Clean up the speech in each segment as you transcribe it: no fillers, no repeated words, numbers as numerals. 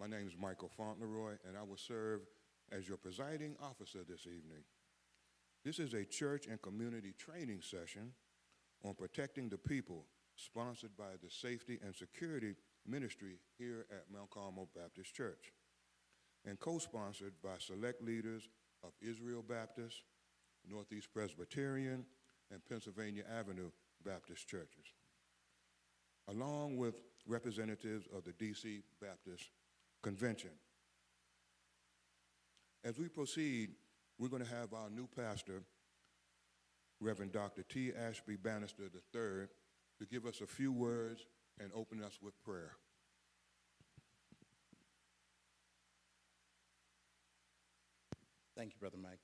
My name is Michael Fauntleroy, and I will serve as your presiding officer this evening. This is a church and community training session on protecting the people, sponsored by the Safety and Security Ministry here at Mount Carmel Baptist Church, and co-sponsored by select leaders of Israel Baptist, Northeast Presbyterian, and Pennsylvania Avenue Baptist churches, along with representatives of the D.C. Baptist Convention. As we proceed, we're going to have our new pastor, Reverend Dr. T. Ashby Bannister III, to give us a few words and open us with prayer. Thank you, Brother Mike.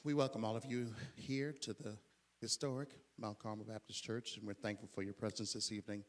We welcome all of you here to the historic Mount Carmel Baptist Church, and we're thankful for your presence this evening.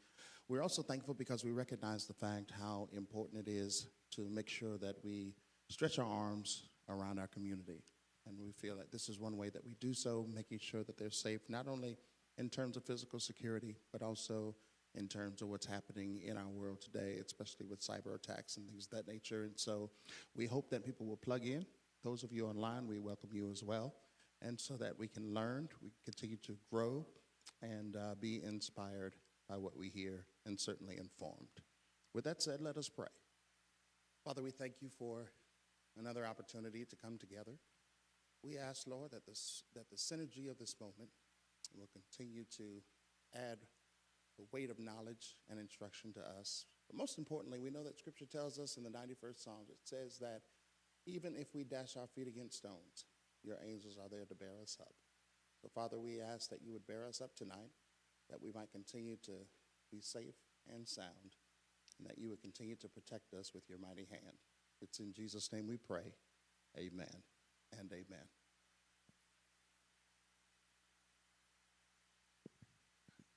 We're also thankful because we recognize the fact how important it is to make sure that we stretch our arms around our community. And we feel that this is one way that we do so, making sure that they're safe, not only in terms of physical security, but also in terms of what's happening in our world today, especially with cyber attacks and things of that nature. And so we hope that people will plug in. Those of you online, we welcome you as well. And so that we can learn, we continue to grow, and be inspired by what we hear, and certainly informed. With that said, let us pray. Father, we thank you for another opportunity to come together. We ask, Lord, that the synergy of this moment will continue to add the weight of knowledge and instruction to us. But most importantly, we know that Scripture tells us in the 91st Psalm, it says that even if we dash our feet against stones, your angels are there to bear us up. So, Father, we ask that you would bear us up tonight, that we might continue to be safe and sound, and that you would continue to protect us with your mighty hand. It's in Jesus' name we pray. Amen and amen.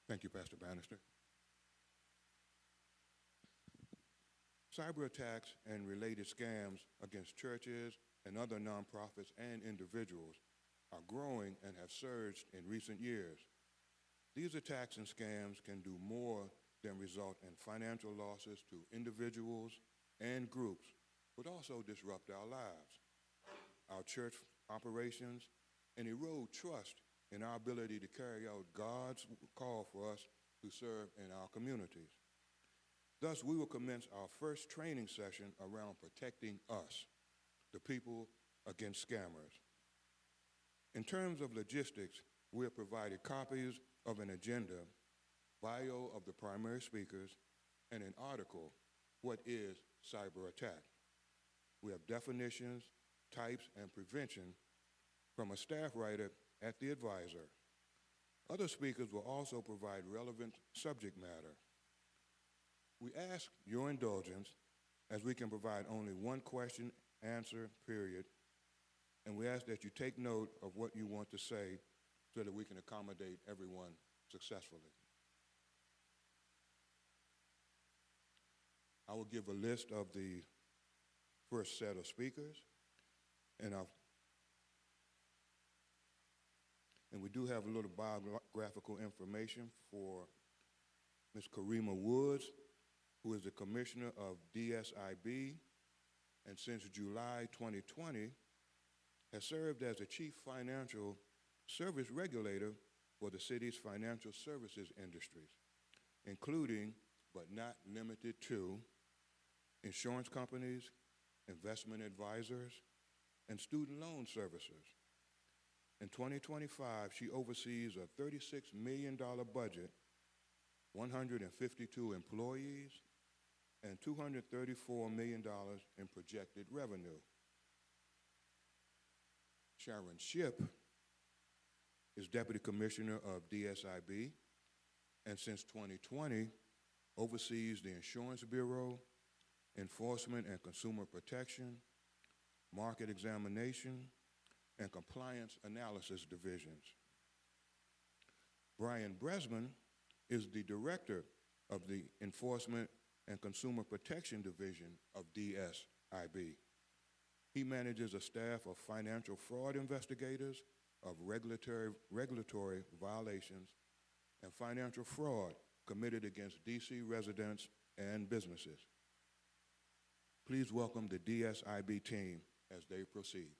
Thank you, Pastor Bannister. Cyber attacks and related scams against churches and other nonprofits and individuals are growing and have surged in recent years. These attacks and scams can do more than result in financial losses to individuals and groups, but also disrupt our lives, our church operations, and erode trust in our ability to carry out God's call for us to serve in our communities. Thus, we will commence our first training session around protecting us, the people, against scammers. In terms of logistics, we have provided copies of an agenda, bio of the primary speakers, and an article, What is Cyber Attack? We have definitions, types, and prevention from a staff writer at the advisor. Other speakers will also provide relevant subject matter. We ask your indulgence as we can provide only one question answer period, and we ask that you take note of what you want to say so that we can accommodate everyone successfully. I will give a list of the first set of speakers, and we do have a little biographical information for Ms. Karima Woods, who is the Commissioner of DSIB, and since July 2020, has served as the Chief Financial Service Regulator for the city's financial services industries, including, but not limited to, insurance companies, investment advisors, and student loan servicers. In 2025, she oversees a $36 million budget, 152 employees, and $234 million in projected revenue. Sharon Shipp is Deputy Commissioner of DSIB, and since 2020, oversees the Insurance Bureau, Enforcement and Consumer Protection, Market Examination, and Compliance Analysis Divisions. Brian Bresman is the Director of the Enforcement and Consumer Protection Division of DSIB. He manages a staff of financial fraud investigators, of regulatory violations, and financial fraud committed against D.C. residents and businesses. Please welcome the DSIB team as they proceed.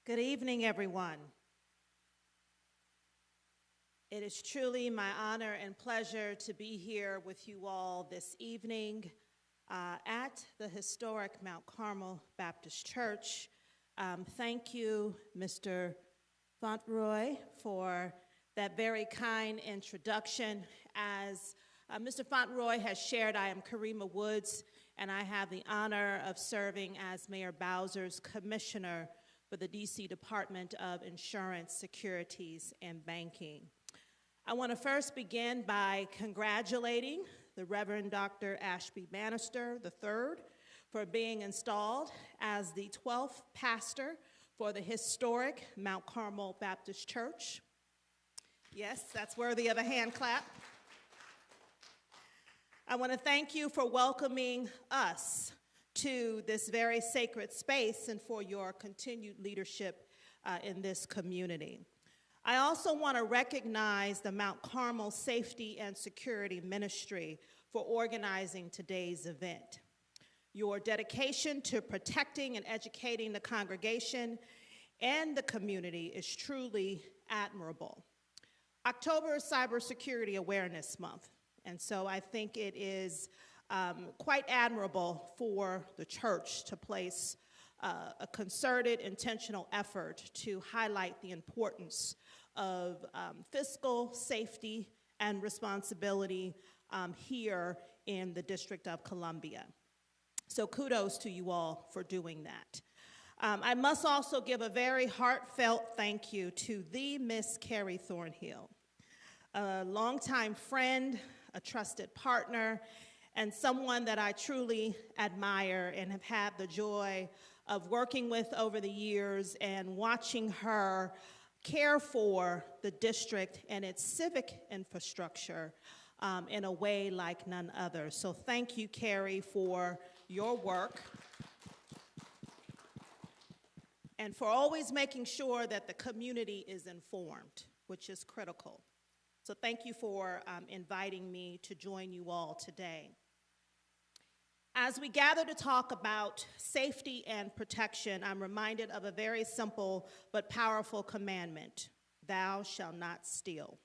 Good evening, everyone. It is truly my honor and pleasure to be here with you all this evening at the historic Mount Carmel Baptist Church. Thank you, Mr. Fauntleroy, for that very kind introduction. As Mr. Fauntleroy has shared, I am Karima Woods, and I have the honor of serving as Mayor Bowser's commissioner for the D.C. Department of Insurance, Securities, and Banking. I want to first begin by congratulating the Reverend Dr. Ashby Bannister III for being installed as the 12th pastor for the historic Mount Carmel Baptist Church. Yes, that's worthy of a hand clap. I want to thank you for welcoming us to this very sacred space and for your continued leadership in this community. I also want to recognize the Mount Carmel Safety and Security Ministry for organizing today's event. Your dedication to protecting and educating the congregation and the community is truly admirable. October is Cybersecurity Awareness Month, and so I think it is quite admirable for the church to place a concerted, intentional effort to highlight the importance of fiscal safety and responsibility here in the District of Columbia. So kudos to you all for doing that. I must also give a very heartfelt thank you to the Miss Carrie Thornhill, a longtime friend, a trusted partner, and someone that I truly admire and have had the joy of working with over the years and watching her care for the district and its civic infrastructure in a way like none other. So thank you, Carrie, for your work and for always making sure that the community is informed, which is critical. So thank you for inviting me to join you all today. As we gather to talk about safety and protection, I'm reminded of a very simple but powerful commandment: thou shalt not steal.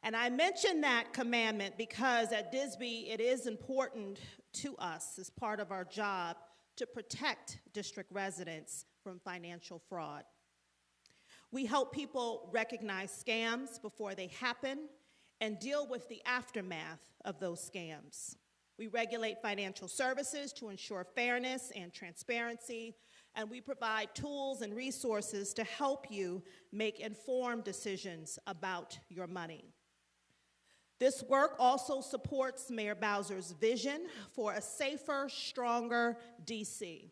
And I mention that commandment because at DSB it is important to us as part of our job to protect district residents from financial fraud. We help people recognize scams before they happen and deal with the aftermath of those scams. We regulate financial services to ensure fairness and transparency, and we provide tools and resources to help you make informed decisions about your money. This work also supports Mayor Bowser's vision for a safer, stronger DC,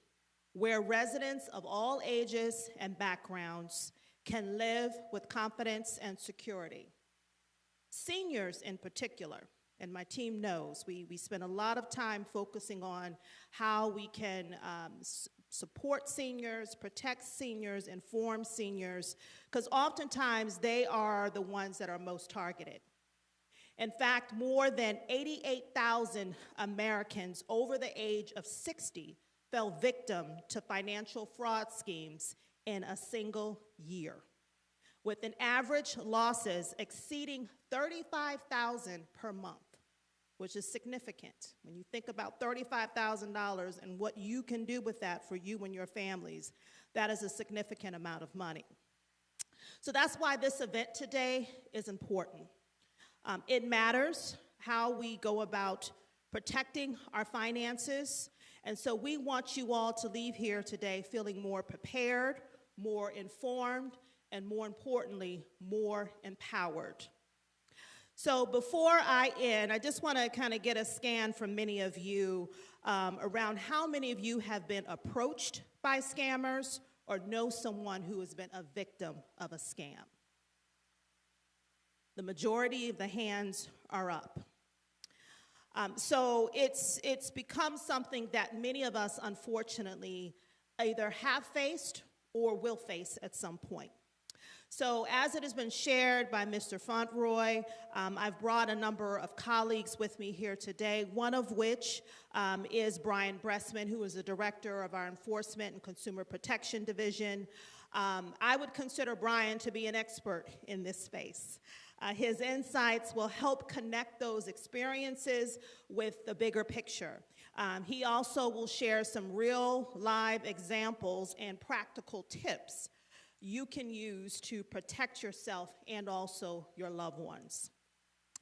where residents of all ages and backgrounds can live with confidence and security. Seniors in particular, and my team knows, we spend a lot of time focusing on how we can support seniors, protect seniors, inform seniors, because oftentimes they are the ones that are most targeted. In fact, more than 88,000 Americans over the age of 60 fell victim to financial fraud schemes in a single year, with an average losses exceeding $35,000 per month, which is significant. When you think about $35,000 and what you can do with that for you and your families, that is a significant amount of money. So that's why this event today is important. It matters how we go about protecting our finances, and so we want you all to leave here today feeling more prepared, more informed, and more importantly, more empowered. So before I end, I just want to kind of get a scan from many of you around how many of you have been approached by scammers or know someone who has been a victim of a scam. The majority of the hands are up. So it's become something that many of us, unfortunately, either have faced or will face at some point. So as it has been shared by Mr. Fauntleroy, I've brought a number of colleagues with me here today, one of which is Brian Bressman, who is the director of our Enforcement and Consumer Protection Division. I would consider Brian to be an expert in this space. His insights will help connect those experiences with the bigger picture. He also will share some real live examples and practical tips you can use to protect yourself and also your loved ones.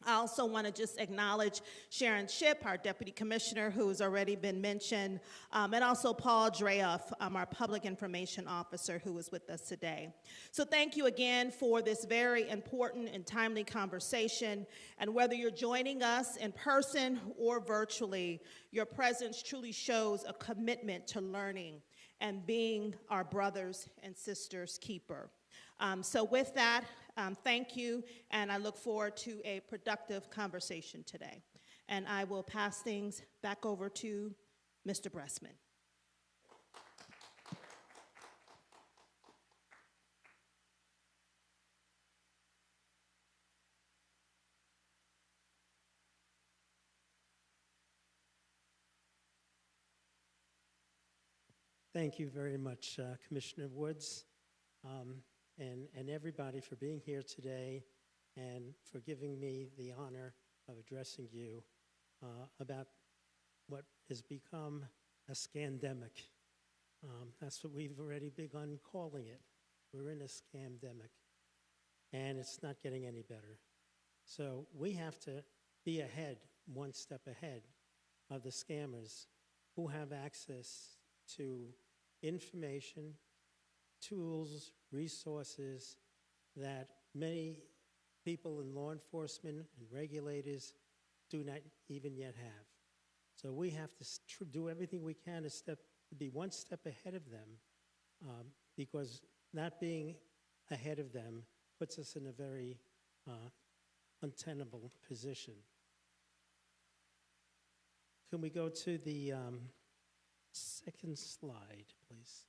I also want to just acknowledge Sharon Shipp, our Deputy Commissioner, who has already been mentioned, and also Paul Dreoff, our Public Information Officer, who is with us today. So thank you again for this very important and timely conversation. And whether you're joining us in person or virtually, your presence truly shows a commitment to learning and being our brothers and sisters' keeper. So with that, thank you, and I look forward to a productive conversation today. And I will pass things back over to Mr. Bressman. Thank you very much, Commissioner Woods, and everybody for being here today and for giving me the honor of addressing you about what has become a scandemic. That's what we've already begun calling it. We're in a scamdemic, and it's not getting any better. So we have to be ahead, one step ahead of the scammers who have access to information, tools, resources that many people in law enforcement and regulators do not even yet have. So we have to do everything we can to be one step ahead of them, because not being ahead of them puts us in a very untenable position. Can we go to the second slide, please?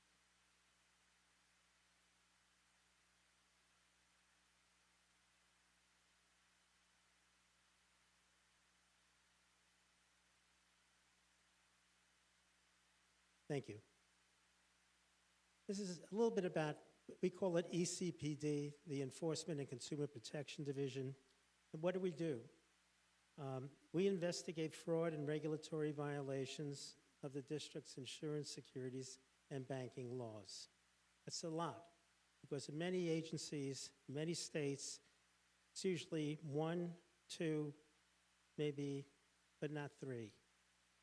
Thank you. This is a little bit about, we call it ECPD, the Enforcement and Consumer Protection Division. And what do? We investigate fraud and regulatory violations of the district's insurance, securities, and banking laws. That's a lot, because in many agencies, many states, it's usually 1, 2, maybe, but not 3.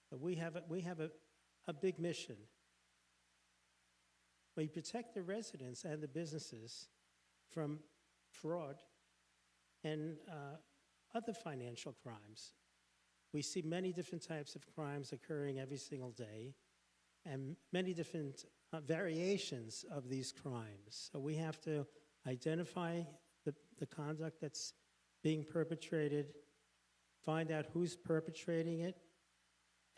But we have a big mission. We protect the residents and the businesses from fraud and other financial crimes. We see many different types of crimes occurring every single day, and many different variations of these crimes. So we have to identify the conduct that's being perpetrated, find out who's perpetrating it,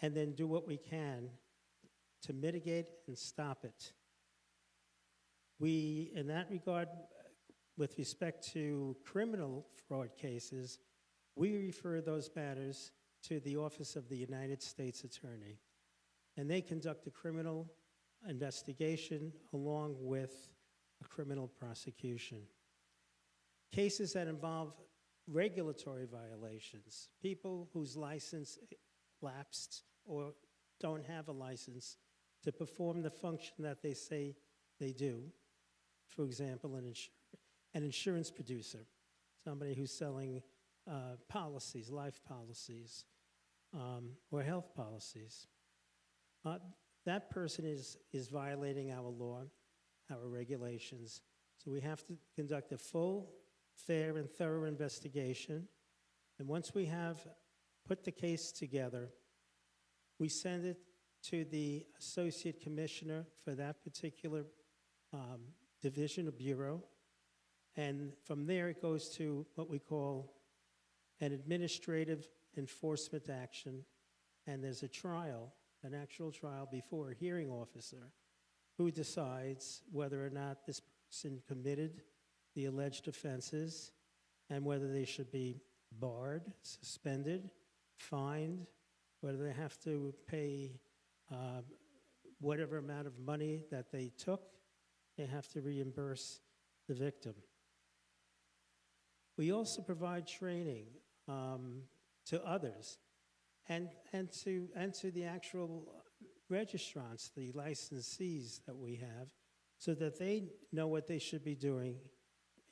and then do what we can to mitigate and stop it. We, in that regard, with respect to criminal fraud cases, we refer those matters to the Office of the United States Attorney, and they conduct a criminal investigation along with a criminal prosecution. Cases that involve regulatory violations, people whose license lapsed or don't have a license to perform the function that they say they do. For example, an insurance producer, somebody who's selling policies, life policies, or health policies. That person is violating our law, our regulations. So we have to conduct a full, fair, and thorough investigation. And once we have put the case together, we send it to the Associate Commissioner for that particular division or bureau. And from there, it goes to what we call an administrative enforcement action. And there's a trial, an actual trial before a hearing officer. who decides whether or not this person committed the alleged offenses and whether they should be barred, suspended, fined, whether they have to pay whatever amount of money that they took, they have to reimburse the victim. We also provide training to others and to the actual registrants, the licensees that we have, so that they know what they should be doing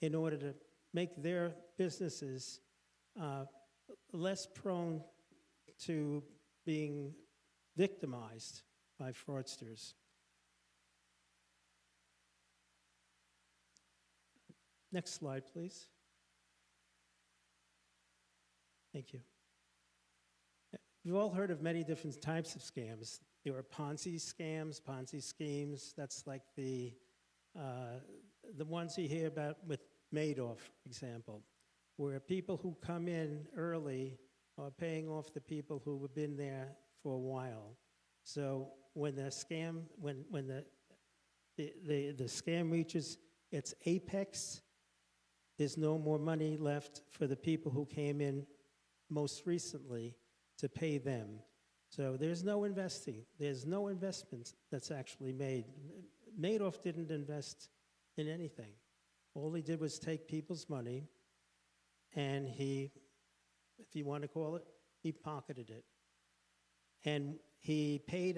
in order to make their businesses less prone to being victimized by fraudsters. Next slide, please. Thank you. You've all heard of many different types of scams. There are Ponzi scams, Ponzi schemes. That's like the ones you hear about with Madoff, for example, where people who come in early are paying off the people who have been there for a while. So when the scam, when the scam reaches its apex, there's no more money left for the people who came in most recently to pay them. So there's no investing. There's no investment that's actually made. Madoff didn't invest in anything. All he did was take people's money, and he, if you want to call it, he pocketed it. And he paid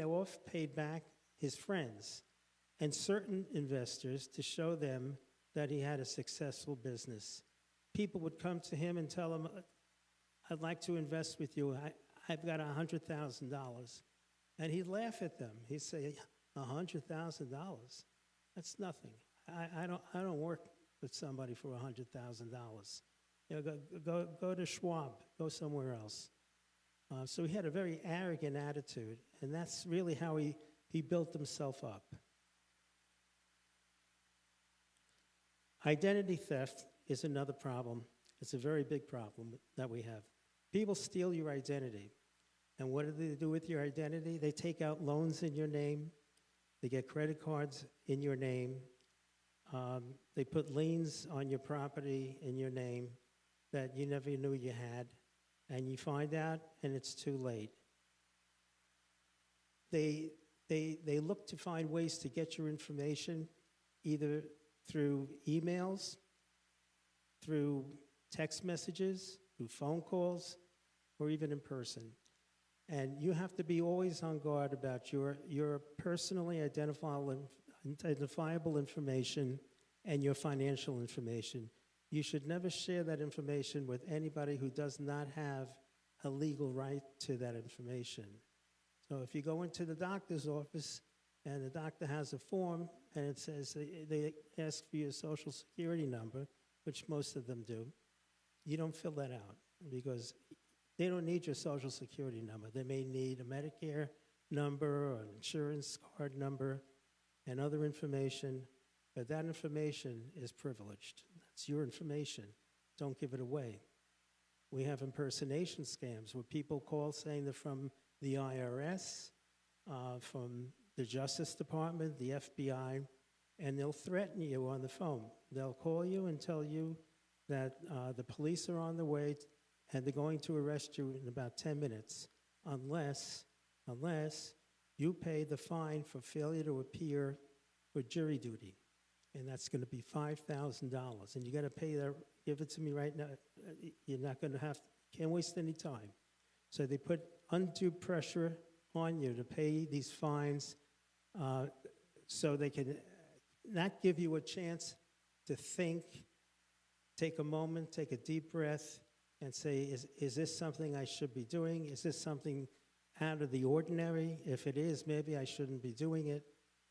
back his friends and certain investors to show them that he had a successful business. People would come to him and tell him, I'd like to invest with you. I've got $100,000. And he'd laugh at them. He'd say, $100,000? That's nothing. I don't work with somebody for $100,000. You know, go to Schwab, go somewhere else. So he had a very arrogant attitude, and that's really how he built himself up. Identity theft is another problem. It's a very big problem that we have. People steal your identity. And what do they do with your identity? They take out loans in your name. They get credit cards in your name. They put liens on your property in your name that you never knew you had. And you find out, and it's too late. They look to find ways to get your information, either through emails, through text messages, through phone calls, or even in person. And you have to be always on guard about your personally identifiable information and your financial information. You should never share that information with anybody who does not have a legal right to that information. So if you go into the doctor's office and the doctor has a form and it says they ask for your social security number, which most of them do, you don't fill that out because they don't need your social security number. They may need a Medicare number or an insurance card number and other information, but that information is privileged. That's your information. Don't give it away. We have impersonation scams where people call saying they're from the IRS, from the Justice Department, the FBI, and they'll threaten you on the phone. They'll call you and tell you that the police are on the way and they're going to arrest you in about 10 minutes unless you pay the fine for failure to appear for jury duty. And that's going to be $5,000. And you got to pay that, give it to me right now. You're not going to can't waste any time. So they put undue pressure on you to pay these fines so they can not give you a chance to think, take a moment, take a deep breath, and say, is this something I should be doing? Is this something out of the ordinary? If it is, maybe I shouldn't be doing it.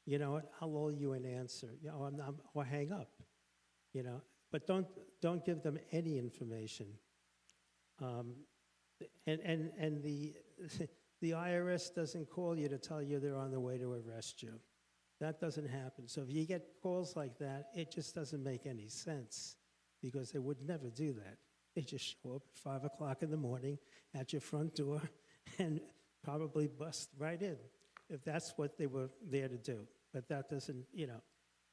You know what? I'll owe you an answer. You know, or hang up. You know, but don't give them any information. And the IRS doesn't call you to tell you they're on the way to arrest you. That doesn't happen. So if you get calls like that, it just doesn't make any sense because they would never do that. They just show up at 5 o'clock in the morning at your front door and probably bust right in if that's what they were there to do. but that doesn't,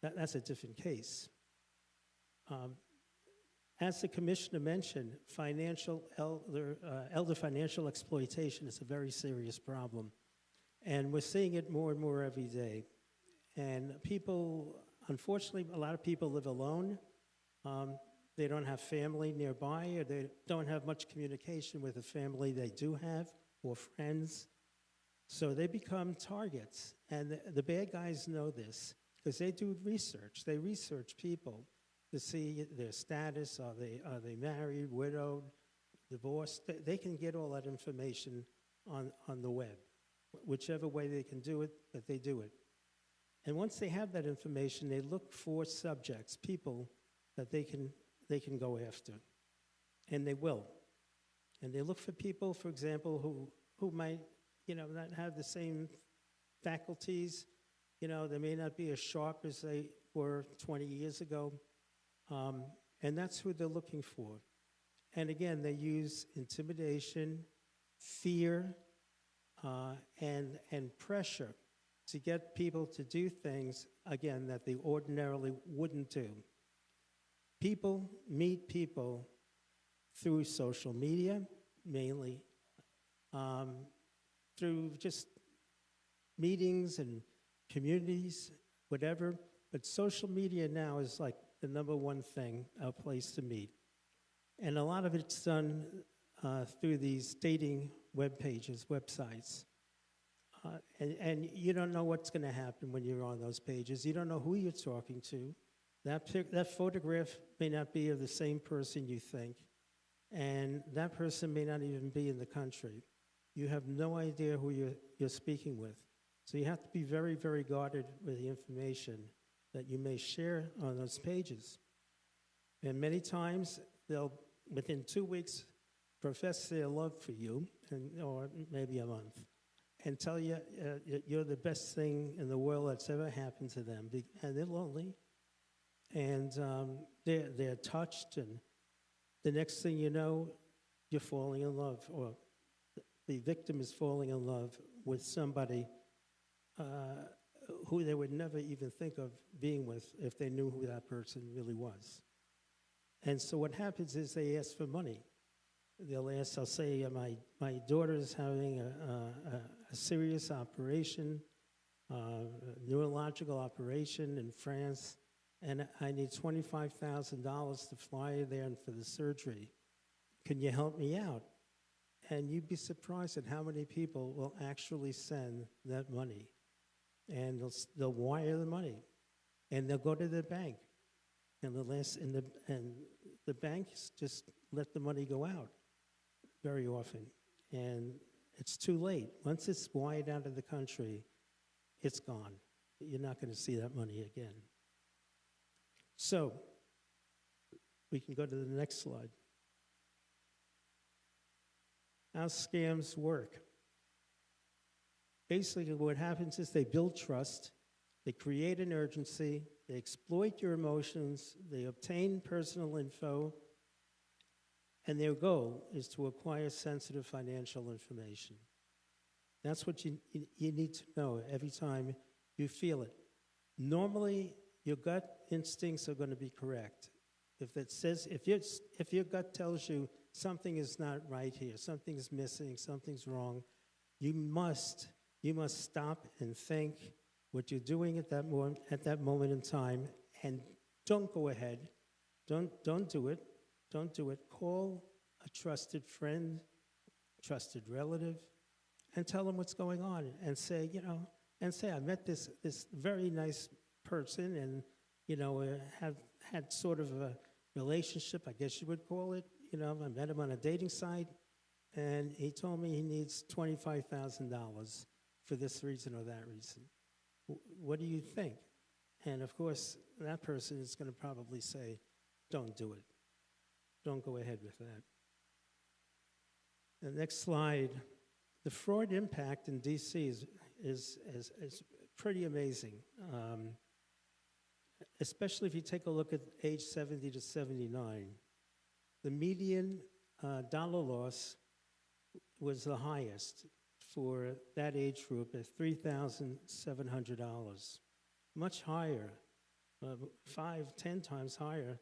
that's a different case. As the commissioner mentioned, elder financial exploitation is a very serious problem. And we're seeing it more and more every day. And people, unfortunately, a lot of people live alone. They don't have family nearby, or they don't have much communication with the family they do have, or friends. So they become targets. And the bad guys know this, because they do research. They research people to see their status. Are they married, widowed, divorced? They can get all that information on the web, whichever way they can do it, but they do it. And once they have that information, they look for subjects, people that they can go after, and they will. And they look for people, for example, who might, not have the same faculties. They may not be as sharp as they were 20 years ago. And that's who they're looking for. And again, they use intimidation, fear, and pressure to get people to do things, again, that they ordinarily wouldn't do. People meet people through social media, mainly, through just meetings and communities, whatever. But social media now is like the number one thing, a place to meet. And a lot of it's done through these dating web pages, websites. And you don't know what's going to happen when you're on those pages. You don't know who you're talking to. That photograph may not be of the same person you think, and that person may not even be in the country. You have no idea who you're speaking with. So you have to be very, very guarded with the information that you may share on those pages. And many times, they'll, within 2 weeks, profess their love for you, or maybe a month, and tell you you're the best thing in the world that's ever happened to them. And they're lonely, and they're touched, and the next thing you know, you're falling in love, or the victim is falling in love with somebody who they would never even think of being with if they knew who that person really was. And so what happens is they ask for money. I'll say, my daughter's having a serious operation, neurological operation in France, and I need $25,000 to fly her there and for the surgery. Can you help me out? And you'd be surprised at how many people will actually send that money. And they'll wire the money, and they'll go to the bank, and the banks just let the money go out very often, and it's too late. Once it's wired out of the country, it's gone. You're not going to see that money again. So we can go to the next slide. How scams work. Basically, what happens is they build trust, they create an urgency, they exploit your emotions, they obtain personal info, and their goal is to acquire sensitive financial information. That's what you need to know every time you feel it. Normally, your gut instincts are going to be correct. If your gut tells you something is not right here, something's missing, something's wrong, you must stop and think what you're doing at that moment in time, and don't go ahead. Don't do it. Don't do it. Call a trusted friend, trusted relative, and tell them what's going on, and say, I met this very nice person, and have had sort of a relationship, I guess you would call it. I met him on a dating site, and he told me he needs $25,000 for this reason or that reason. What do you think? And of course, that person is going to probably say, don't do it. Don't go ahead with that. The next slide. The fraud impact in D.C. is pretty amazing, especially if you take a look at age 70 to 79. The median dollar loss was the highest for that age group at $3,700. much higher, 5, 10 times higher,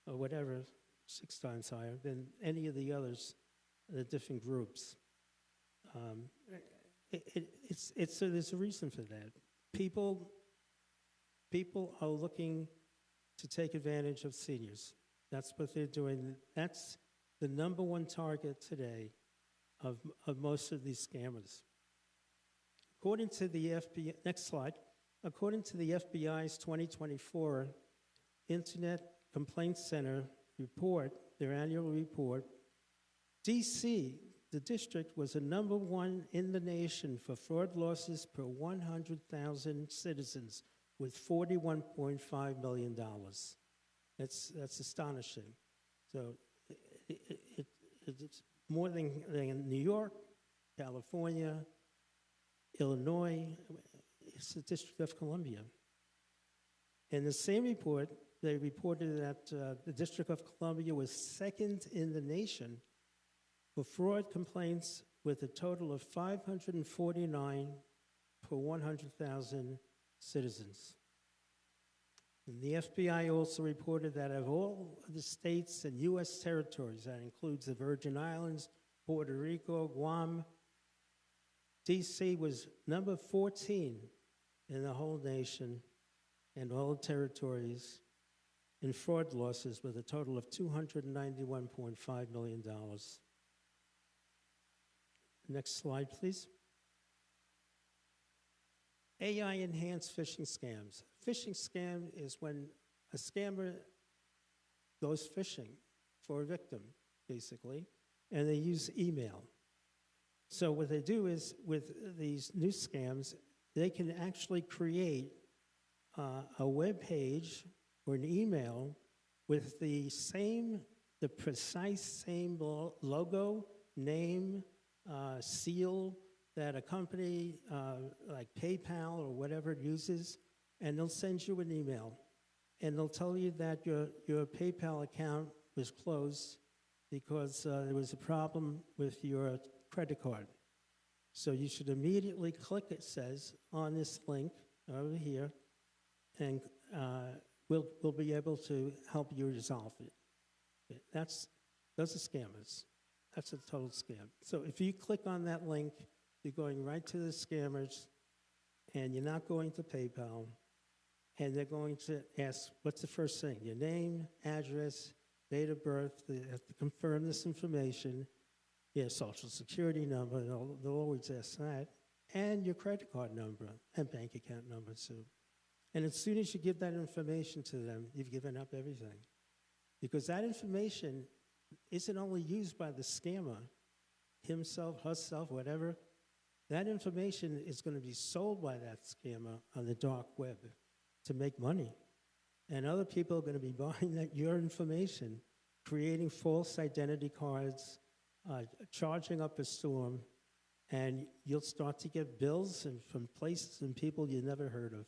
or whatever, 6 times higher than any of the others, the different groups. There's a reason for that. People are looking to take advantage of seniors. That's what they're doing. That's the number one target today of most of these scammers. According to the FBI, next slide, according to the FBI's 2024 Internet Complaints Center report, their annual report, DC, the district, was the number one in the nation for fraud losses per 100,000 citizens with $41.5 million. That's astonishing. So it's more than New York, California, Illinois. It's the District of Columbia. In the same report, they reported that the District of Columbia was second in the nation for fraud complaints with a total of 549 per 100,000 citizens. And the FBI also reported that of all the states and U.S. territories, that includes the Virgin Islands, Puerto Rico, Guam, D.C. was number 14 in the whole nation and all territories in fraud losses with a total of $291.5 million. Next slide, please. AI-enhanced phishing scams. Phishing scam is when a scammer goes phishing for a victim, basically, and they use email. So what they do is, with these new scams, they can actually create a web page or an email with the precise same logo, name, seal that a company like PayPal or whatever uses, and they'll send you an email. And they'll tell you that your PayPal account was closed because there was a problem with your credit card. So you should immediately click, it says, on this link over here, and we'll be able to help you resolve it. Those are scammers. That's a total scam. So if you click on that link, you're going right to the scammers, and you're not going to PayPal, and they're going to ask, what's the first thing? Your name, address, date of birth. They have to confirm this information. Your social security number, they'll always ask that, and your credit card number and bank account number too. And as soon as you give that information to them, you've given up everything. Because that information isn't only used by the scammer, himself, herself, whatever. That information is going to be sold by that scammer on the dark web to make money. And other people are going to be buying your information, creating false identity cards, charging up a storm, and you'll start to get bills from places and people you never heard of.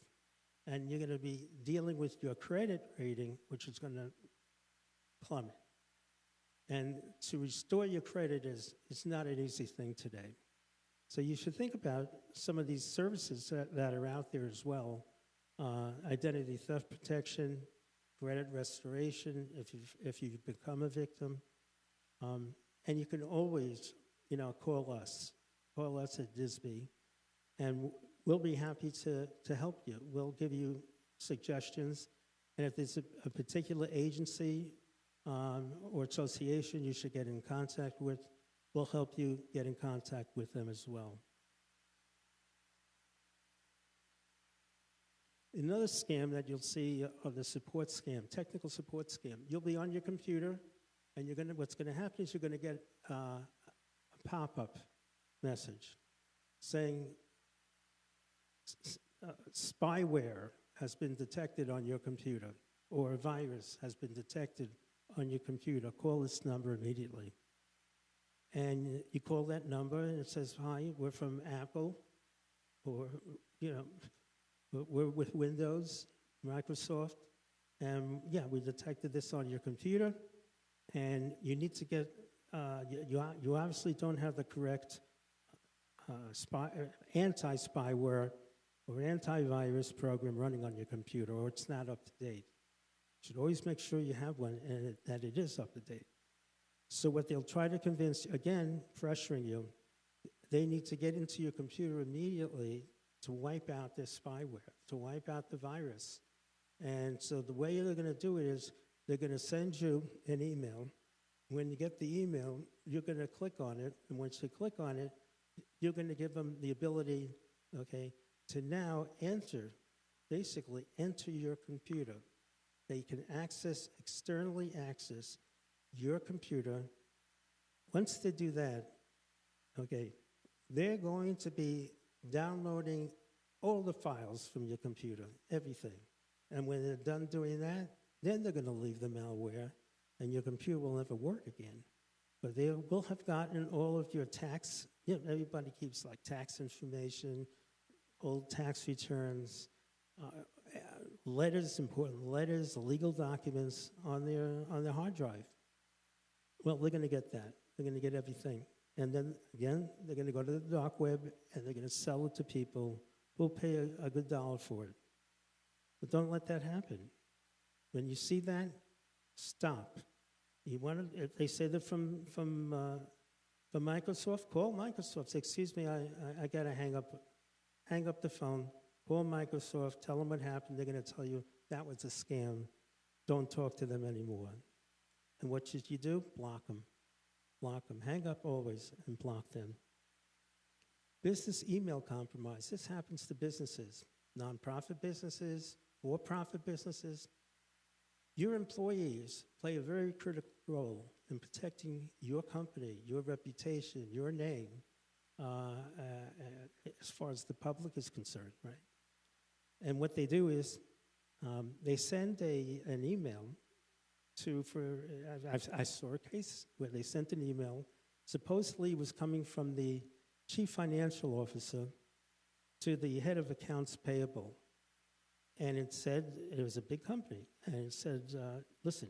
And you're going to be dealing with your credit rating, which is going to plummet. And to restore your credit is not an easy thing today. So you should think about some of these services that are out there as well. Identity theft protection, credit restoration if you've become a victim. And you can always, call us at DISB, and we'll be happy to help you. We'll give you suggestions, and if there's a particular agency or association you should get in contact with, we'll help you get in contact with them as well. Another scam that you'll see are the support scam, technical support scam. You'll be on your computer, and what's going to happen is you're going to get a pop-up message saying spyware has been detected on your computer, or a virus has been detected on your computer. Call this number immediately. And you call that number, and it says, hi, we're from Apple, or, we're with Windows, Microsoft, and yeah, we detected this on your computer, and you need to get, you obviously don't have the correct anti-spyware or antivirus program running on your computer, or it's not up to date. You should always make sure you have one and that it is up to date. So what they'll try to convince, again, pressuring you, they need to get into your computer immediately to wipe out this spyware, to wipe out the virus. And so the way they're going to do it is they're going to send you an email. When you get the email, you're going to click on it. And once you click on it, you're going to give them the ability, okay, to now basically enter your computer. They can externally access your computer. Once they do that, okay, they're going to be downloading all the files from your computer, everything. And when they're done doing that, then they're going to leave the malware, and your computer will never work again. But they will have gotten all of your tax, everybody keeps like tax information, old tax returns, letters, important letters, legal documents on their hard drive. Well, they're going to get that. They're going to get everything. And then, again, they're going to go to the dark web, and they're going to sell it to people who'll pay a good dollar for it. But don't let that happen. When you see that, stop. You want to, if they say that from Microsoft, call Microsoft. Say, excuse me, I got to hang up the phone. Call Microsoft, tell them what happened. They're going to tell you that was a scam. Don't talk to them anymore. And what should you do? Block them. Block them. Hang up always and block them. Business email compromise. This happens to businesses, nonprofit businesses, for-profit businesses. Your employees play a very critical role in protecting your company, your reputation, your name, as far as the public is concerned, right? And what they do is they send an email I saw a case where they sent an email, supposedly it was coming from the chief financial officer to the head of accounts payable. And it said, it was a big company, and it said, listen,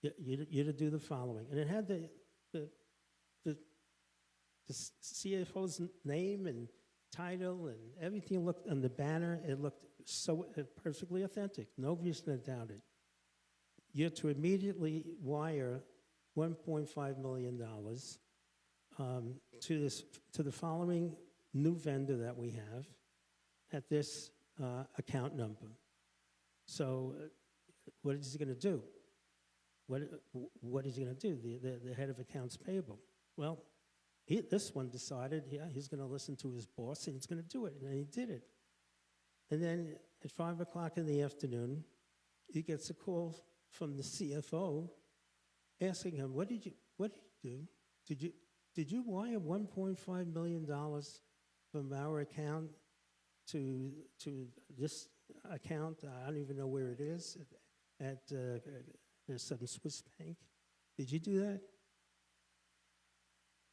you're to do the following. And it had the CFO's name and title and everything looked on the banner. It looked so perfectly authentic. No reason to doubt it. You're to immediately wire $1.5 million to the following new vendor that we have at this account number. So what is he going to do? What is he going to do, the head of accounts payable? Well, this one decided, he's going to listen to his boss and he's going to do it, and he did it. And then at 5 o'clock in the afternoon, he gets a call from the CFO asking him, what did you do? Did you wire $1.5 million from our account to this account? I don't even know where it is, at some Swiss bank. Did you do that?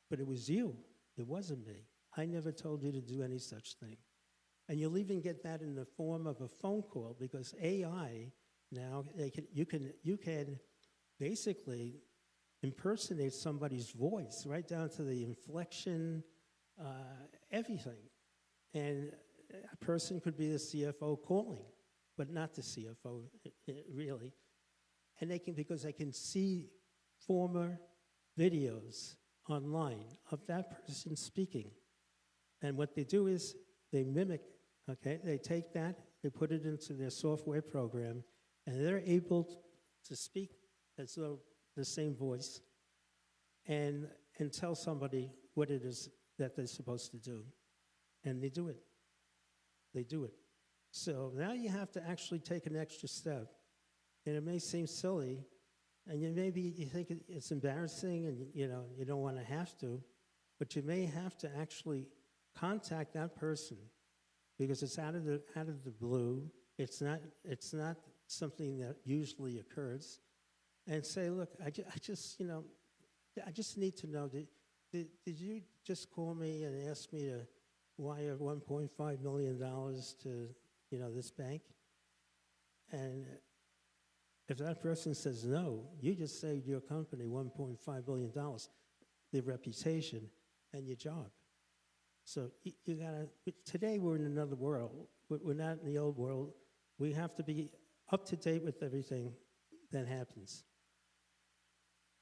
But it was you. It wasn't me. I never told you to do any such thing. And you'll even get that in the form of a phone call, because AI now, you can basically impersonate somebody's voice right down to the inflection, everything. And a person could be the CFO calling, but not the CFO, really. And because they can see former videos online of that person speaking. And what they do is they mimic, okay? They take that, they put it into their software program, and they're able to speak as though the same voice and tell somebody what it is that they're supposed to do. And they do it. They do it. So now you have to actually take an extra step. And it may seem silly, and you think it's embarrassing, and you don't want to have to, but you may have to actually contact that person, because it's out of the blue. It's not something that usually occurs, and say, look, I just need to know, did you just call me and ask me to wire $1.5 million to this bank? And if that person says no, you just saved your company $1.5 billion, their reputation, and your job. So you gotta, today we're in another world. We're not in the old world. We have to be up to date with everything that happens.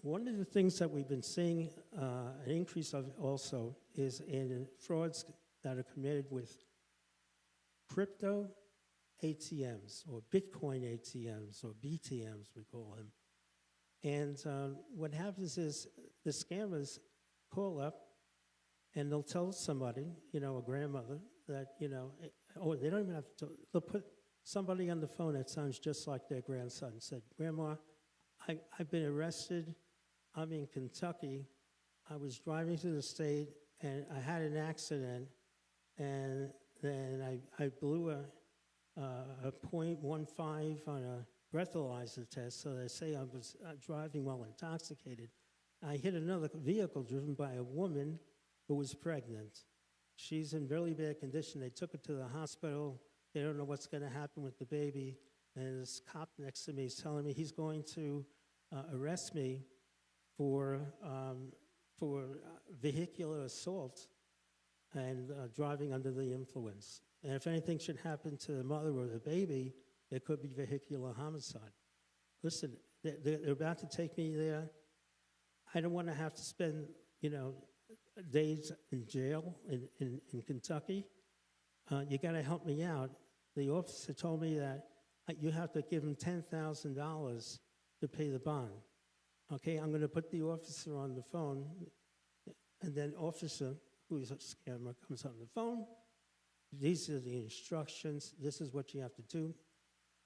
One of the things that we've been seeing an increase of also is in frauds that are committed with crypto ATMs or Bitcoin ATMs or BTMs, we call them. And what happens is the scammers call up and they'll tell somebody, you know, a grandmother, that, you know, or they don't even have to, they'll put somebody on the phone that sounds just like their grandson, said, Grandma, I've been arrested. I'm in Kentucky. I was driving through the state and I had an accident, and then I blew a .15 on a breathalyzer test, so they say I was driving while intoxicated. I hit another vehicle driven by a woman who was pregnant. She's in really bad condition. They took her to the hospital. They don't know what's going to happen with the baby. And this cop next to me is telling me he's going to arrest me for vehicular assault and driving under the influence. And if anything should happen to the mother or the baby, it could be vehicular homicide. Listen, they're about to take me there. I don't want to have to spend, you know, days in jail in Kentucky. You got to help me out. The officer told me that you have to give him $10,000 to pay the bond. Okay, I'm going to put the officer on the phone, and then officer, who's a scammer, comes on the phone. These are the instructions. This is what you have to do.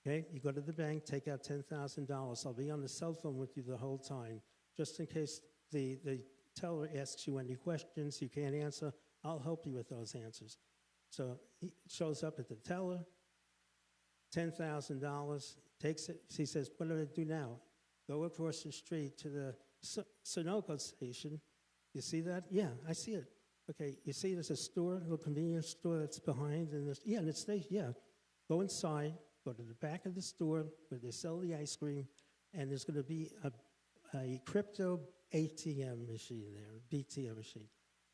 Okay, you go to the bank, take out $10,000. I'll be on the cell phone with you the whole time, just in case the teller asks you any questions you can't answer. I'll help you with those answers. So he shows up at the teller, $10,000, takes it. He says, what do I do now? Go across the street to the Sunoco station. You see that? Yeah, I see it. Okay, you see there's a store, a little convenience store that's behind, and yeah, and it stays, yeah. Go inside, go to the back of the store where they sell the ice cream, and there's going to be a crypto ATM machine there, BTM machine.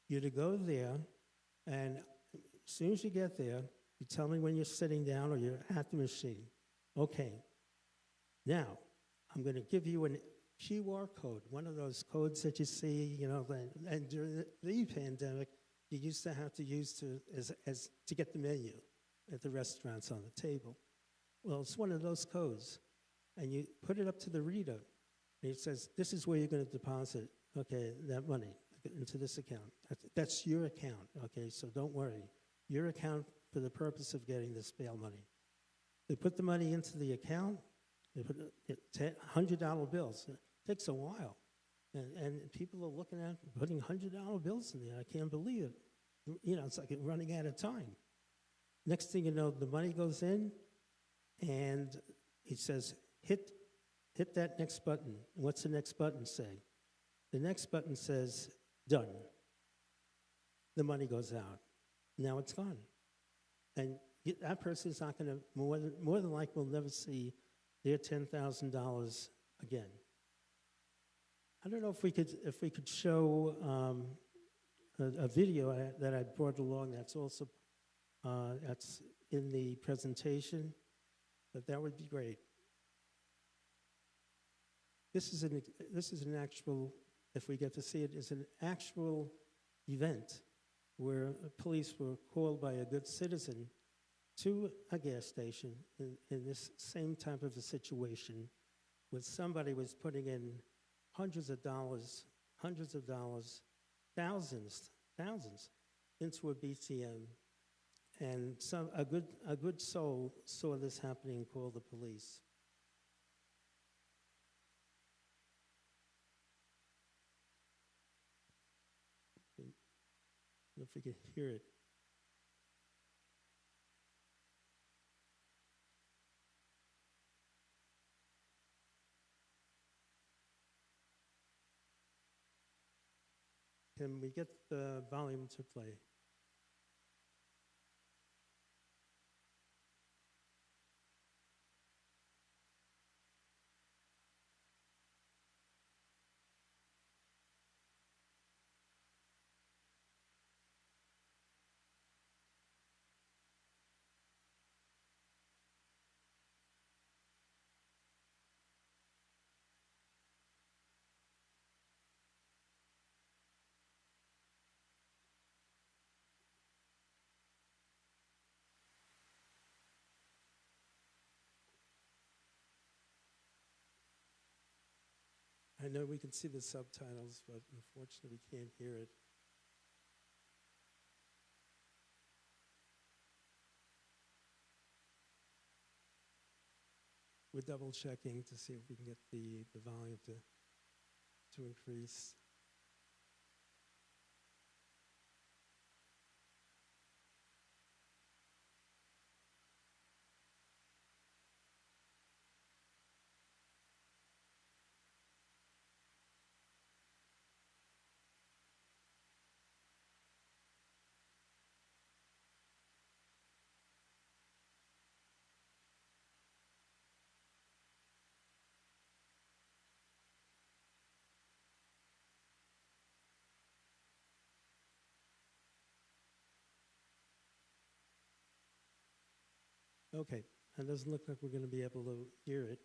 You're to go there, and as soon as you get there, you tell me when you're sitting down or you're at the machine. Okay, now I'm going to give you a QR code, one of those codes that you see, you know, and during the pandemic, you used to have to use to get the menu at the restaurants on the table. Well, it's one of those codes, and you put it up to the reader, and it says, this is where you're going to deposit, okay, that money into this account. That's your account, okay, so don't worry. Your account for the purpose of getting this bail money. They put the money into the account. They put $100 bills. It takes a while. And people are looking at putting $100 bills in there. I can't believe it. You know, it's like running out of time. Next thing you know, the money goes in, and it says, hit that next button. What's the next button say? The next button says, done. The money goes out. Now it's gone. And that person's not going to, more than likely, will never see their $10,000 again. I don't know if we could show a video that I brought along that's also that's in the presentation, but that would be great. This is an actual, if we get to see it, is an actual event where police were called by a good citizen to a gas station in this same type of a situation where somebody was putting in hundreds of dollars, thousands into a BTM, and a good soul saw this happening and called the police. If we can hear it. Can we get the volume to play? I know we can see the subtitles, but unfortunately we can't hear it. We're double checking to see if we can get the volume to increase. Okay, it doesn't look like we're going to be able to hear it,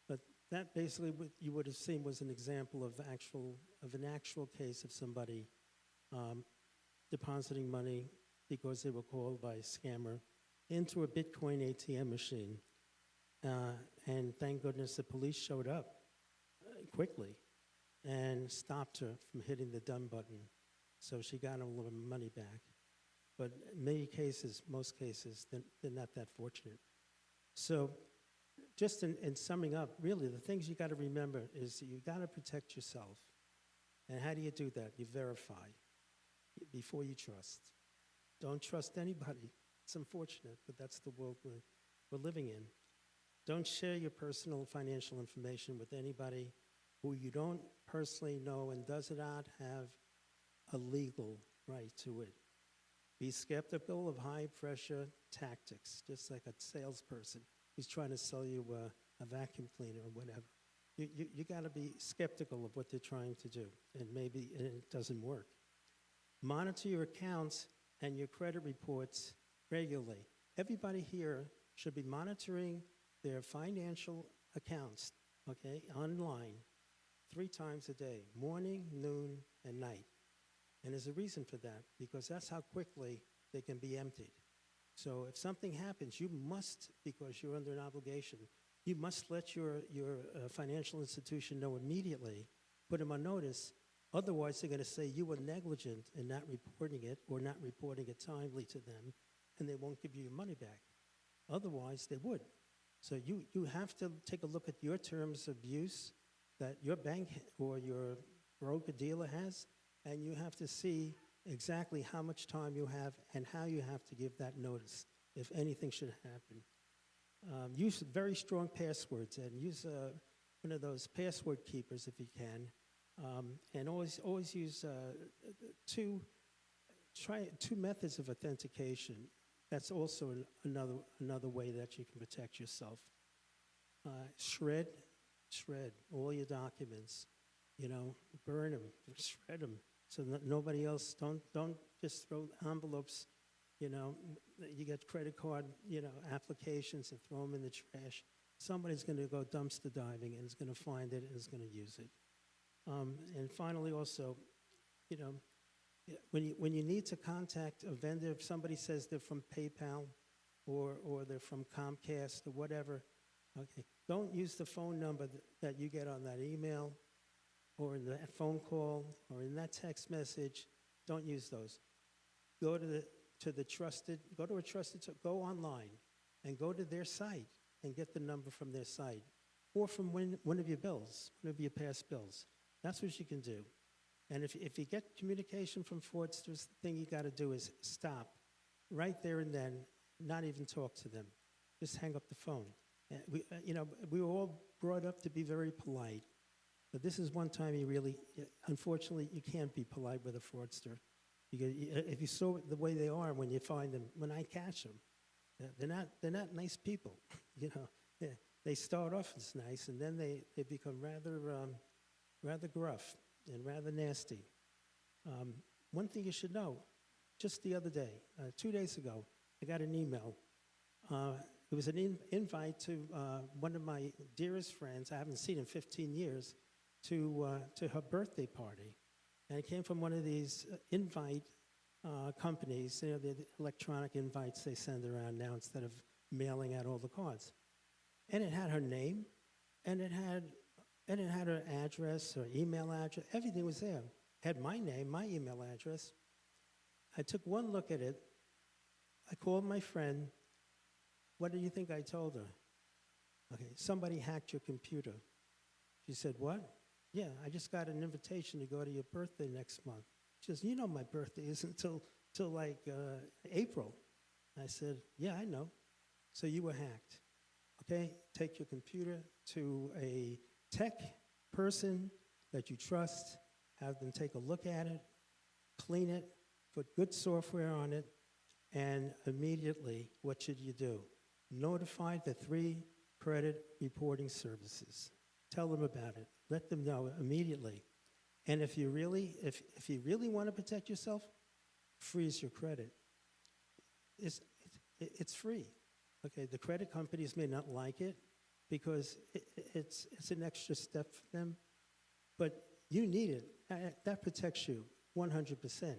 but that basically what you would have seen was an example of an actual case of somebody depositing money because they were called by a scammer into a Bitcoin ATM machine. And thank goodness the police showed up quickly and stopped her from hitting the done button. So she got a little money back. But in many cases, most cases, they're not that fortunate. So just in summing up, really the things you got to remember is you got to protect yourself. And how do you do that? You verify before you trust. Don't trust anybody. It's unfortunate, but that's the world we're living in. Don't share your personal financial information with anybody who you don't personally know and does not have a legal right to it. Be skeptical of high-pressure tactics, just like a salesperson who's trying to sell you a vacuum cleaner or whatever. You got to be skeptical of what they're trying to do, and maybe it doesn't work. Monitor your accounts and your credit reports regularly. Everybody here should be monitoring their financial accounts, okay, online 3 times a day, morning, noon, and night. And there's a reason for that, because that's how quickly they can be emptied. So if something happens, you must, because you're under an obligation, you must let your financial institution know immediately, put them on notice. Otherwise, they're going to say you were negligent in not reporting it or not reporting it timely to them, and they won't give you your money back. Otherwise, they would. So you have to take a look at your terms of use that your bank or your broker-dealer has, and you have to see exactly how much time you have and how you have to give that notice if anything should happen. Use very strong passwords and use one of those password keepers if you can. And always use two methods of authentication. That's also another way that you can protect yourself. Shred all your documents. Burn them, shred them, so that nobody else, don't just throw envelopes, you get credit card, applications and throw them in the trash. Somebody's going to go dumpster diving and is going to find it and is going to use it. And finally also, when you need to contact a vendor, if somebody says they're from PayPal or they're from Comcast or whatever, okay, don't use the phone number that you get on that email or in that phone call, or in that text message. Don't use those. Go go online and go to their site and get the number from their site, or from one of your bills, one of your past bills. That's what you can do. And if you get communication from fraudsters, the thing you got to do is stop right there and then, not even talk to them. Just hang up the phone. We were all brought up to be very polite. But this is one time unfortunately, you can't be polite with a fraudster. Because if you saw the way they are when you find them, when I catch them, they're not nice people. They start off as nice, and then they become rather gruff and rather nasty. One thing you should know, just the other day, 2 days ago, I got an email. It was an invite to one of my dearest friends, I haven't seen in 15 years, to her birthday party. And it came from one of these invite companies, the electronic invites they send around now instead of mailing out all the cards. And it had her name, and it had And it had her address, her email address, everything was there. Had my name, my email address. I took one look at it. I called my friend. What do you think I told her? Okay, somebody hacked your computer. She said, what? Yeah, I just got an invitation to go to your birthday next month. She says, you know my birthday isn't till like April. I said, yeah, I know. So you were hacked. Okay, take your computer to a tech person that you trust, have them take a look at it, clean it, put good software on it, and immediately, what should you do? Notify the 3 credit reporting services. Tell them about it. Let them know immediately. And if you really want to protect yourself, freeze your credit. It's free. Okay, the credit companies may not like it because it's an extra step for them, but you need it. That protects you 100%.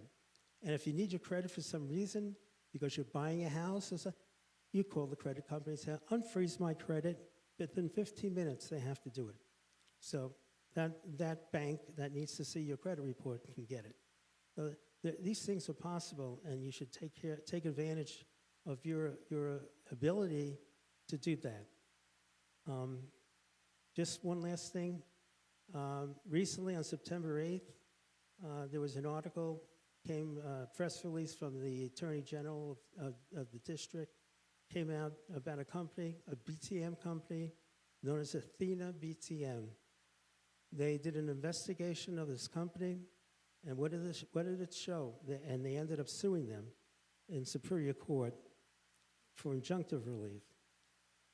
And if you need your credit for some reason, because you're buying a house or something, you call the credit company and say, unfreeze my credit. Within 15 minutes, they have to do it. So that bank that needs to see your credit report can get it. So these things are possible, and you should take advantage of your ability to do that. Just one last thing. Recently, on September 8th, there was an article, press release from the Attorney General of the district, came out about a company, a BTM company, known as Athena BTM. They did an investigation of this company, and what did it show? And they ended up suing them in Superior Court for injunctive relief.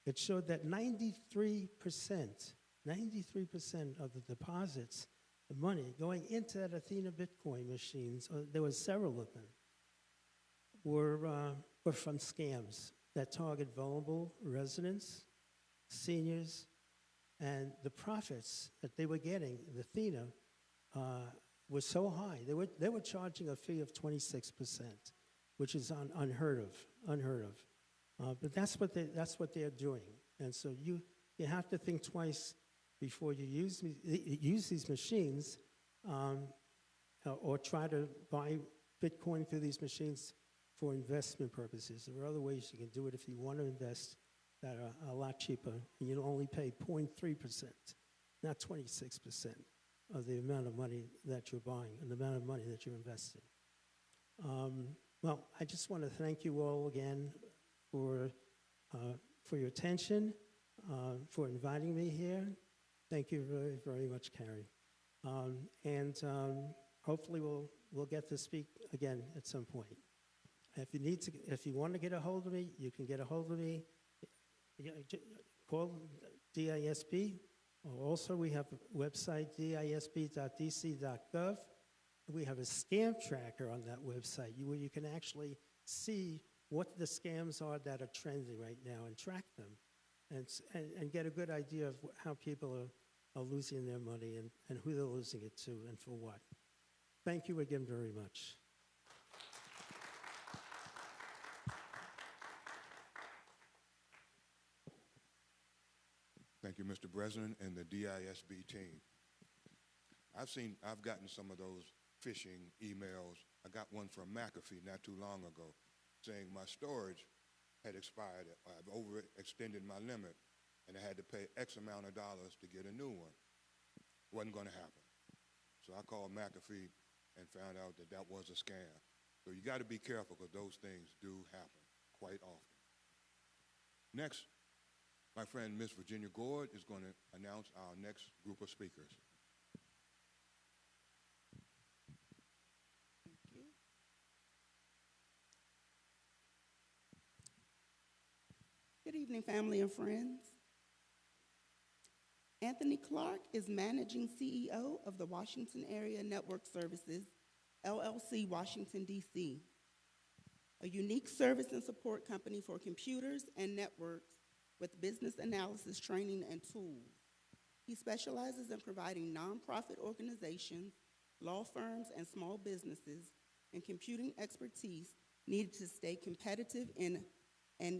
It showed that 93% of the deposits, the money going into that Athena Bitcoin machines, there were several of them, were from scams that target vulnerable residents, seniors, and the profits that they were getting, the Athena, was so high. They were charging a fee of 26%, which is unheard of. But that's what they're doing, and so you have to think twice before you use these machines, or try to buy Bitcoin through these machines for investment purposes. There are other ways you can do it if you want to invest that are a lot cheaper, and you'll only pay 0.3%, not 26% of the amount of money that you're buying and the amount of money that you're investing. Well, I just want to thank you all again for your attention, for inviting me here. Thank you very, very much, Carrie. And hopefully we'll get to speak again at some point. If you want to get a hold of me, you can get a hold of me. Call DISP. Also, we have a website, disp.dc.gov. We have a scam tracker on that website where you can actually see what the scams are that are trending right now and track them and get a good idea of how people are losing their money and who they're losing it to and for what. Thank you again very much. Thank you, Mr. President and the DISB team. I've gotten some of those phishing emails. I got one from McAfee not too long ago saying my storage had expired. I've overextended my limit, and I had to pay X amount of dollars to get a new one. Wasn't going to happen. So I called McAfee and found out that that was a scam. So you got to be careful because those things do happen quite often. Next, my friend, Ms. Virginia Gord, is going to announce our next group of speakers. Thank you. Good evening, family and friends. Anthony Clark is Managing CEO of the Washington Area Network Services, LLC, Washington, D.C., a unique service and support company for computers and networks with business analysis training and tools. He specializes in providing nonprofit organizations, law firms, and small businesses in computing expertise needed to stay competitive and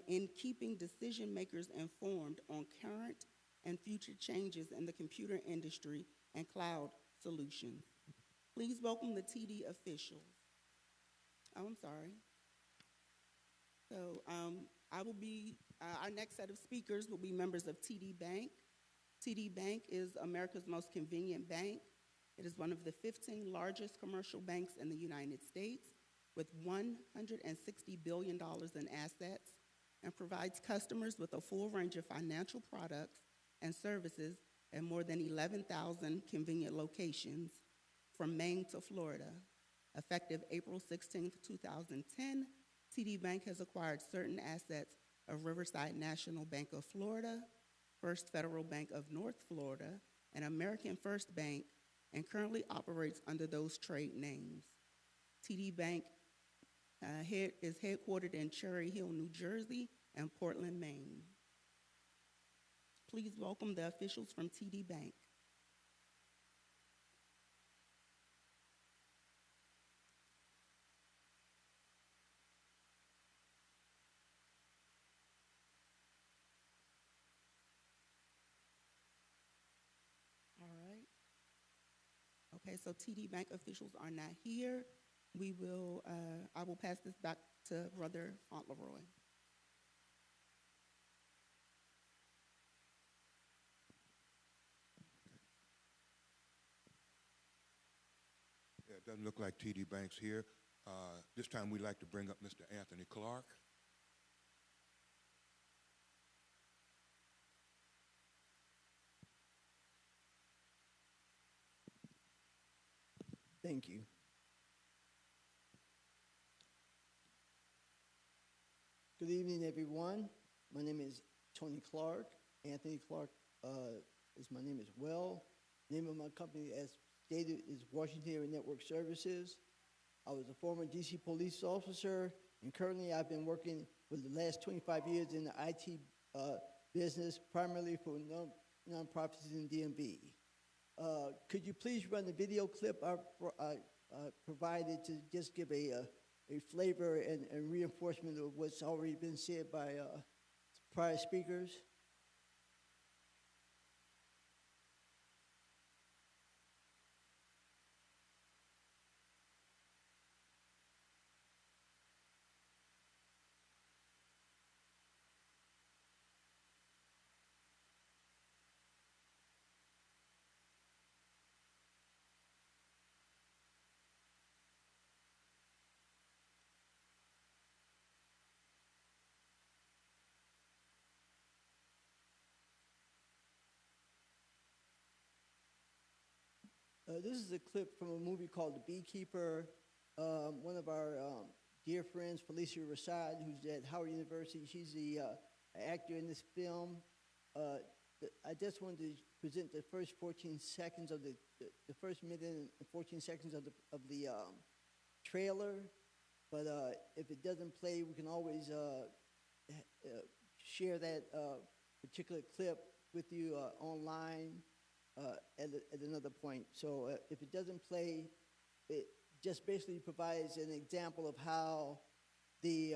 in keeping decision makers informed on current and and future changes in the computer industry and cloud solutions. Please welcome the TD officials. Oh, I'm sorry. So our next set of speakers will be members of TD Bank. TD Bank is America's most convenient bank. It is one of the 15 largest commercial banks in the United States with $160 billion in assets and provides customers with a full range of financial products and services at more than 11,000 convenient locations from Maine to Florida. Effective April 16, 2010, TD Bank has acquired certain assets of Riverside National Bank of Florida, First Federal Bank of North Florida, and American First Bank, and currently operates under those trade names. TD Bank is headquartered in Cherry Hill, New Jersey, and Portland, Maine. Please welcome the officials from TD Bank. All right. Okay, so TD Bank officials are not here. I will pass this back to Brother Fauntleroy. Yeah, it doesn't look like TD Bank's here. This time we'd like to bring up Mr. Anthony Clark. Thank you. Good evening, everyone. My name is Tony Clark. Anthony Clark is my name as well. The name of my company, as stated, is Washington Area Network Services. I was a former DC police officer, and currently I've been working for the last 25 years in the IT business, primarily for nonprofits in DMV. Could you please run the video clip I provided to just give a flavor and reinforcement of what's already been said by prior speakers? This is a clip from a movie called The Beekeeper. One of our dear friends, Felicia Rashad, who's at Howard University, she's the actor in this film. I just wanted to present the first 14 seconds of the first minute and 14 seconds of the trailer. But if it doesn't play, we can always share that particular clip with you online at another point. So if it doesn't play, it just basically provides an example of how the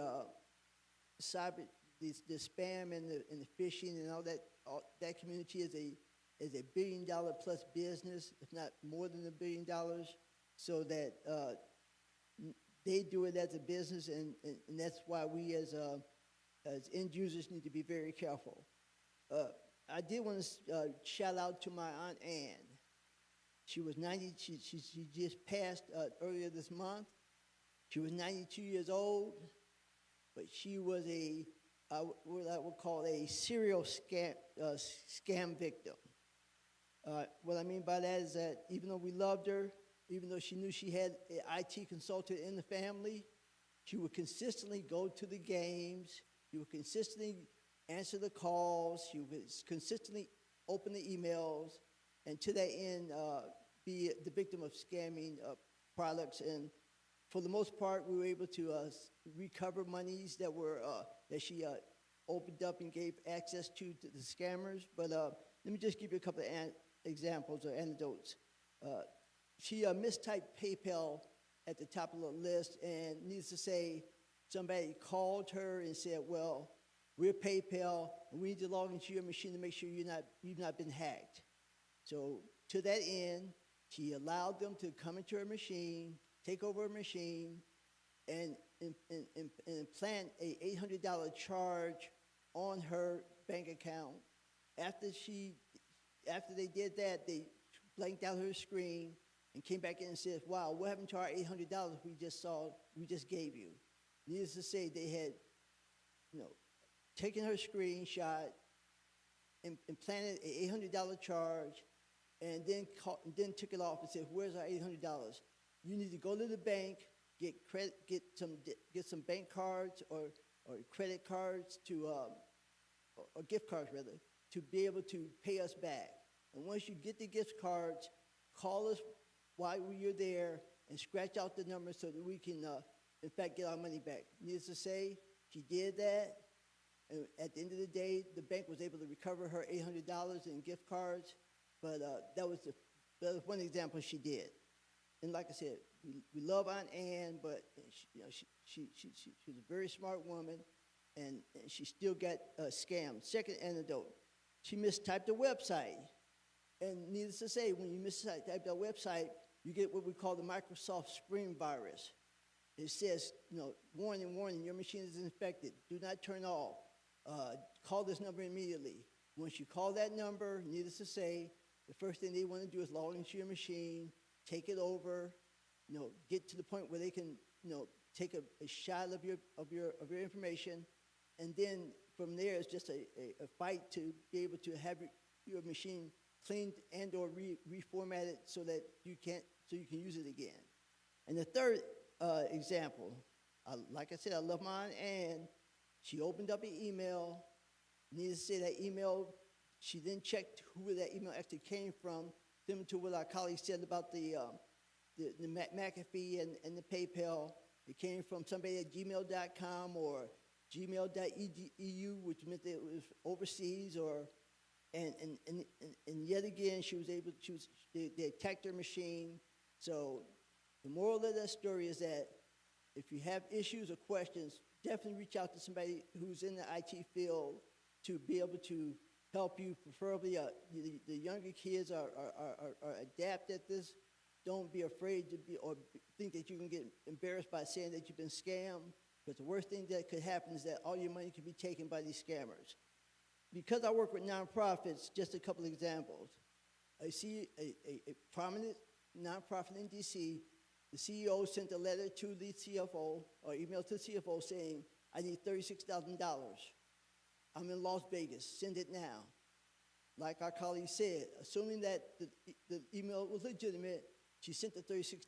the spam and the phishing and all that community is a $1 billion plus business, if not more than $1 billion. So that they do it as a business, and that's why we as end users need to be very careful. I did want to shout out to my Aunt Ann. She was 90, she just passed earlier this month. She was 92 years old, but she was what I would call a serial scam victim. What I mean by that is that even though we loved her, even though she knew she had an IT consultant in the family, she would consistently go to the games, she would consistently answer the calls, she would consistently open the emails, and to that end, be the victim of scamming products. And for the most part, we were able to recover monies that were that she opened up and gave access to the scammers. But let me just give you a couple of examples or anecdotes. She mistyped PayPal at the top of the list, and needless to say, somebody called her and said, well, we're PayPal, and we need to log into your machine to make sure you've not been hacked. So to that end, she allowed them to come into her machine, take over her machine, and implant a $800 charge on her bank account. After they did that, they blanked out her screen and came back in and said, wow, what happened to our $800 we just gave you? Needless to say, they had, taken her screenshot, implanted an $800 charge, and then took it off and said, where's our $800? You need to go to the bank, get some bank cards or credit cards or gift cards rather, to be able to pay us back. And once you get the gift cards, call us while you're there and scratch out the number so that we can, in fact, get our money back. Needless to say, she did that. And at the end of the day, the bank was able to recover her $800 in gift cards. But that was one example she did. And like I said, we love Aunt Ann, but she's a very smart woman, and she still got scammed. Second anecdote, she mistyped the website. And needless to say, when you mistype that website, you get what we call the Microsoft Spring virus. It says, warning, warning, your machine is infected. Do not turn off. Call this number immediately. Once you call that number, needless to say, the first thing they want to do is log into your machine, take it over, get to the point where they can, take a shot of your information, and then from there it's just a fight to be able to have your machine cleaned and or reformatted so that you can use it again. And the third example, like I said, I love my Aunt Ann. She opened up an email. Needless to say, that email, she then checked who that email actually came from, similar to what our colleagues said about the McAfee and the PayPal. It came from somebody at gmail.com or gmail.edu, which meant that it was overseas, and yet again, they attacked her machine. So the moral of that story is that if you have issues or questions, definitely reach out to somebody who's in the IT field to be able to help you. Preferably, the younger kids are adept at this. Don't be afraid to think that you can get embarrassed by saying that you've been scammed, because the worst thing that could happen is that all your money could be taken by these scammers. Because I work with nonprofits, just a couple of examples. I see a prominent nonprofit in DC. The CEO sent a letter to the CFO, or email to the CFO saying, I need $36,000. I'm in Las Vegas, send it now. Like our colleague said, assuming that the email was legitimate, she sent the $36,000.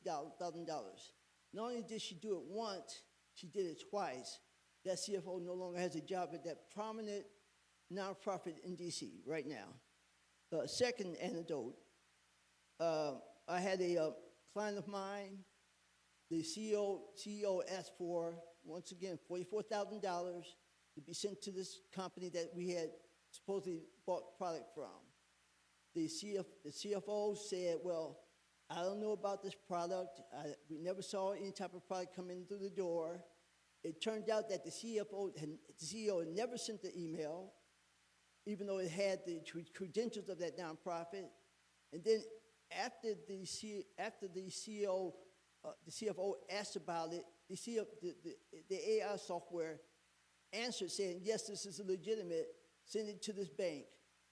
Not only did she do it once, she did it twice. That CFO no longer has a job at that prominent nonprofit in DC right now. Second anecdote, I had a client of mine. The CEO asked for, once again, $44,000 to be sent to this company that we had supposedly bought product from. The CFO said, well, I don't know about this product. We never saw any type of product come in through the door. It turned out that the CEO had never sent the email, even though it had the credentials of that nonprofit. And then after the CFO asked about it, the AI software answered saying, yes, this is legitimate, send it to this bank.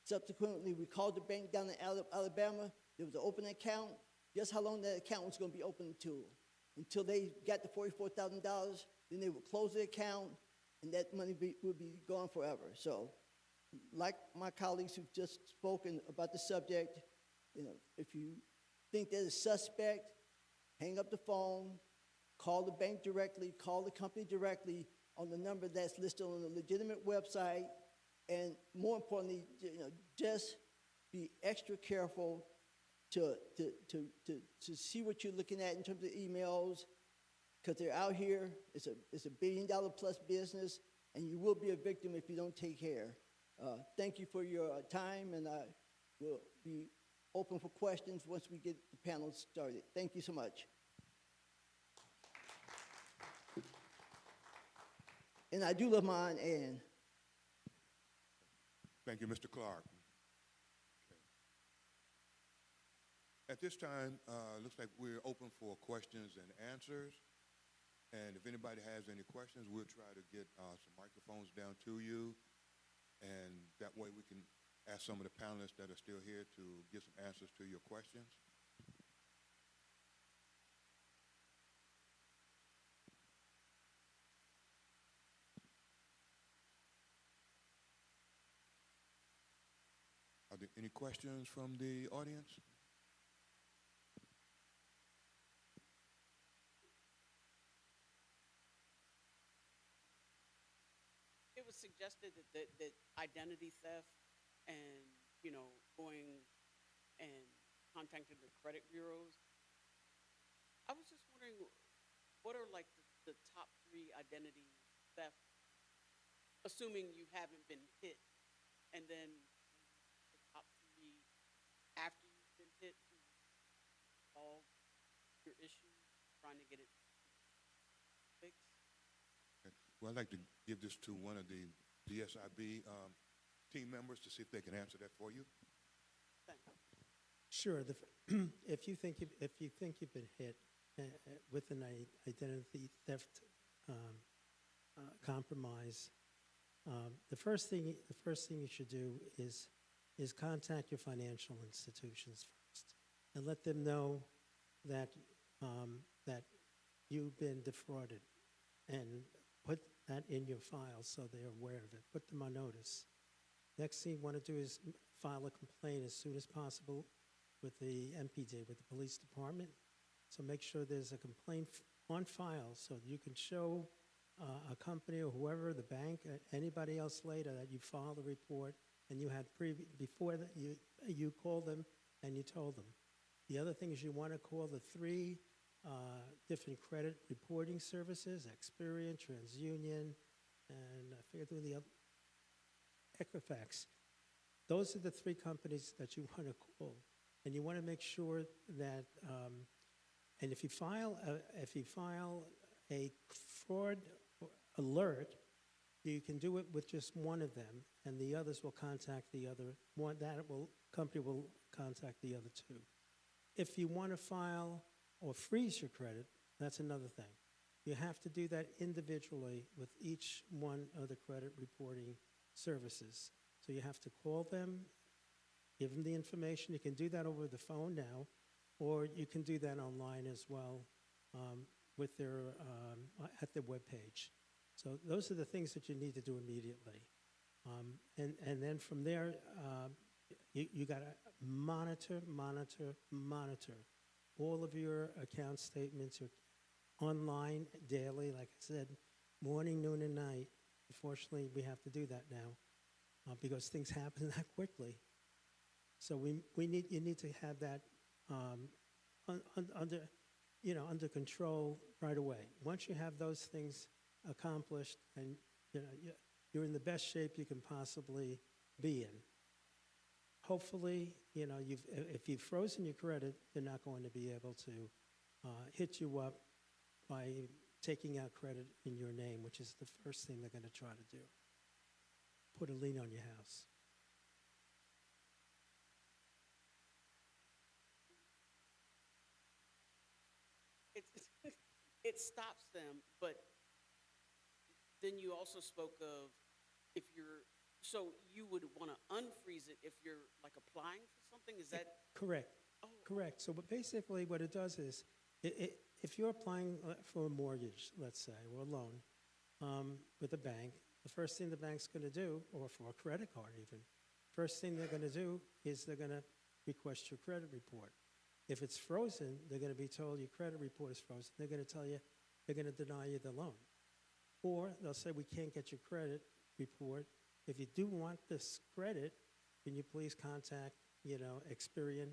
Subsequently, we called the bank down in Alabama. There was an open account. Guess how long that account was going to be open until they got the $44,000, then they would close the account, and that money would be gone forever. So, like my colleagues who've just spoken about the subject, if you think there's a suspect, hang up the phone, call the bank directly, call the company directly on the number that's listed on a legitimate website, and more importantly, just be extra careful to see what you're looking at in terms of emails, because they're out here. It's a $1 billion plus business, and you will be a victim if you don't take care. Thank you for your time, and I will be open for questions once we get the panel started. Thank you so much. And I do love my Aunt Ann. Thank you, Mr. Clark. Okay. At this time, looks like we're open for questions and answers. And if anybody has any questions, we'll try to get some microphones down to you. And that way we can ask some of the panelists that are still here to get some answers to your questions. Are there any questions from the audience? It was suggested that identity theft and, going and contacting the credit bureaus. I was just wondering, what are like the top 3 identity theft, assuming you haven't been hit, and then the top 3 after you've been hit to solve your issue, trying to get it fixed? Okay. Well, I'd like to give this to one of the DSIB team members to see if they can answer that for you. Thanks. Sure. If you think you've been hit with an identity theft compromise, the first thing you should do is contact your financial institutions first and let them know that that you've been defrauded, and put that in your file so they're aware of it. Put them on notice. Next thing you want to do is file a complaint as soon as possible with the MPD, with the police department. So make sure there's a complaint on file so you can show a company or whoever, the bank, anybody else later, that you filed a report and you had before that you called them and you told them. The other thing is you want to call the 3 different credit reporting services: Experian, TransUnion, and I forget who the other, Equifax. Those are the 3 companies that you want to call, and you want to make sure that. And if you file a fraud alert, you can do it with just one of them, and the others will contact the other one. Company will contact the other 2. If you want to file or freeze your credit, that's another thing. You have to do that individually with each one of the credit reporting services. So you have to call them, give them the information. You can do that over the phone now, or you can do that online as well with their at their webpage. So those are the things that you need to do immediately. And then from there, you got to monitor all of your account statements online daily, like I said, morning, noon, and night. Unfortunately, we have to do that now because things happen that quickly. So you need to have that under control right away. Once you have those things accomplished, and you're in the best shape you can possibly be in. Hopefully, if you've frozen your credit, they're not going to be able to hit you up by taking out credit in your name, which is the first thing they're going to try to do. Put a lien on your house. It stops them, but then you also spoke of so you would want to unfreeze it if you're like applying for something? Is that? Correct. Oh. Correct. So but basically what it does is, if you're applying for a mortgage, let's say, or a loan with a bank, the first thing the bank's going to do, or for a credit card even, first thing they're going to do is they're going to request your credit report. If it's frozen, they're going to be told your credit report is frozen. They're going to tell you, they're going to deny you the loan. Or they'll say, we can't get your credit report. If you do want this credit, can you please contact, Experian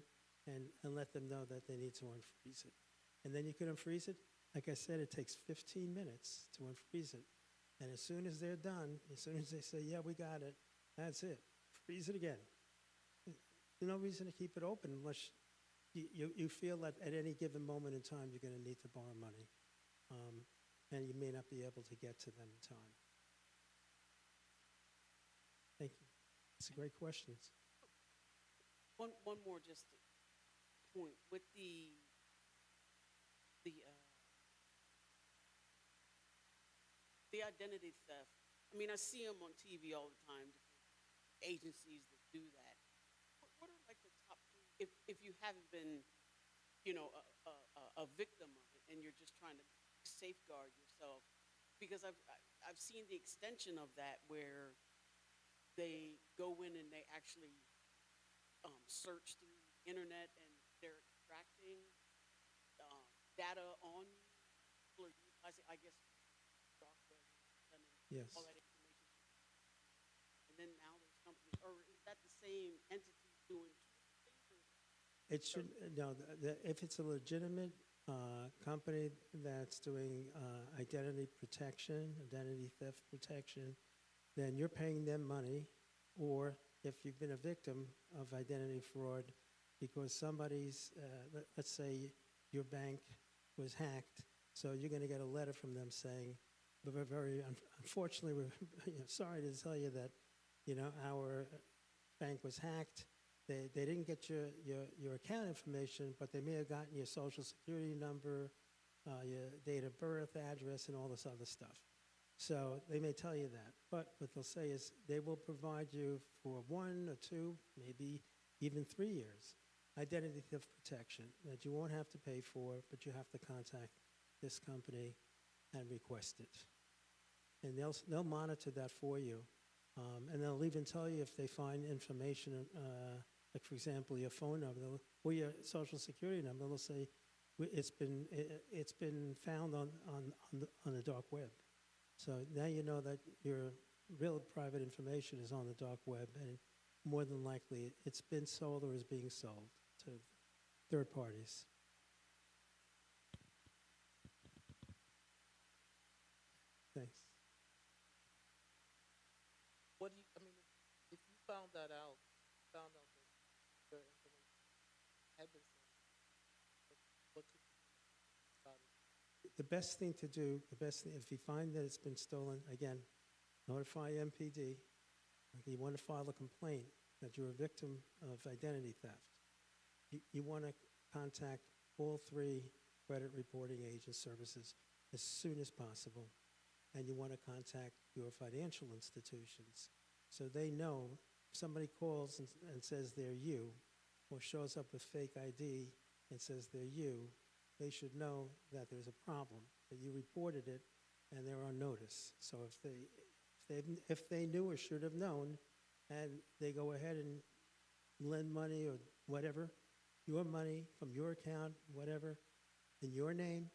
and let them know that they need to unfreeze it. And then you can unfreeze it. Like I said, it takes 15 minutes to unfreeze it. And as soon as they're done, as soon as they say, yeah, we got it, that's it. Freeze it again. There's no reason to keep it open unless you feel that at any given moment in time you're going to need to borrow money. And you may not be able to get to them in time. Thank you. It's a great question. One more just point with the identity theft. I mean, I see them on TV all the time, different agencies that do that. What are like the top three, if you haven't been, a victim of it and you're just trying to safeguard yourself? Because I've seen the extension of that where they go in and they actually search through the internet and they're extracting data on you, or utilizing, I guess, dark web, sending Yes. all that information. And then now there's companies, or is that the same entity doing two things? It should, no, if it's a legitimate company that's doing identity protection, identity theft protection, then you're paying them money. Or if you've been a victim of identity fraud because somebody's, let's say your bank was hacked, so you're going to get a letter from them saying, we're very, unfortunately, we're sorry to tell you that, our bank was hacked. They didn't get your account information, but they may have gotten your social security number, your date of birth, address, and all this other stuff. So they may tell you that. But what they'll say is they will provide you for 1 or 2, maybe even 3 years, identity theft protection that you won't have to pay for, but you have to contact this company and request it. And they'll monitor that for you. And they'll even tell you if they find information, like, for example, your phone number or your social security number. They'll say it's been found on the dark web. So now you know that your real private information is on the dark web, and more than likely it's been sold or is being sold to third parties. Thanks. What do you, I mean, if you found that out that your information had been sold, what could you do about it? The best thing to do, if you find that it's been stolen, again, notify MPD. Okay, you want to file a complaint that you're a victim of identity theft. You want to contact all 3 credit reporting agent services as soon as possible. And you want to contact your financial institutions so they know if somebody calls and says they're you, or shows up with fake ID and says they're you, they should know that there's a problem, that you reported it and they're on notice. So if they knew or should have known, and they go ahead and lend money or whatever, your money from your account, whatever, in your name,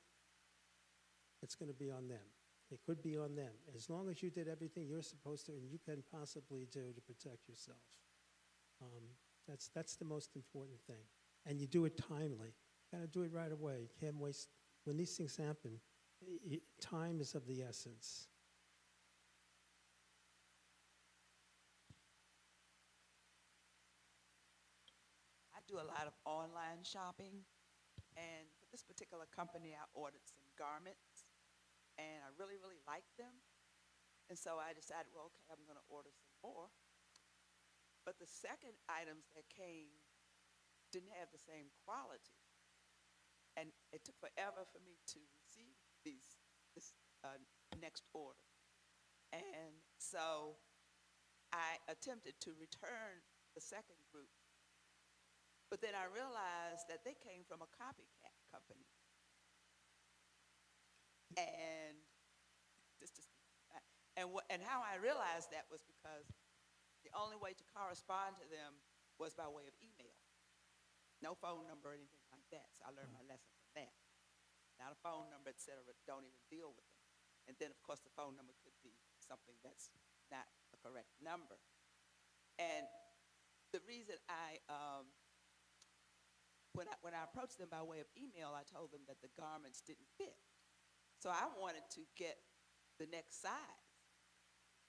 it's going to be on them. It could be on them, as long as you did everything you're supposed to and you can possibly do to protect yourself. That's the most important thing. And you do it timely. You got to do it right away. You can't waste. When these things happen, time is of the essence. I do a lot of online shopping, and for this particular company, I ordered some garments, and I really, really liked them. And so I decided, well, okay, I'm going to order some more. But the second items that came didn't have the same quality. And it took forever for me to receive this next order. And so I attempted to return the second group. But then I realized that they came from a copycat company. And and how I realized that was because the only way to correspond to them was by way of email. No phone number or anything like that. So I learned my lesson from that. Not a phone number, et cetera, don't even deal with them. And then, of course, the phone number could be something that's not the correct number. And the reason when I approached them by way of email, I told them that the garments didn't fit. So I wanted to get the next size.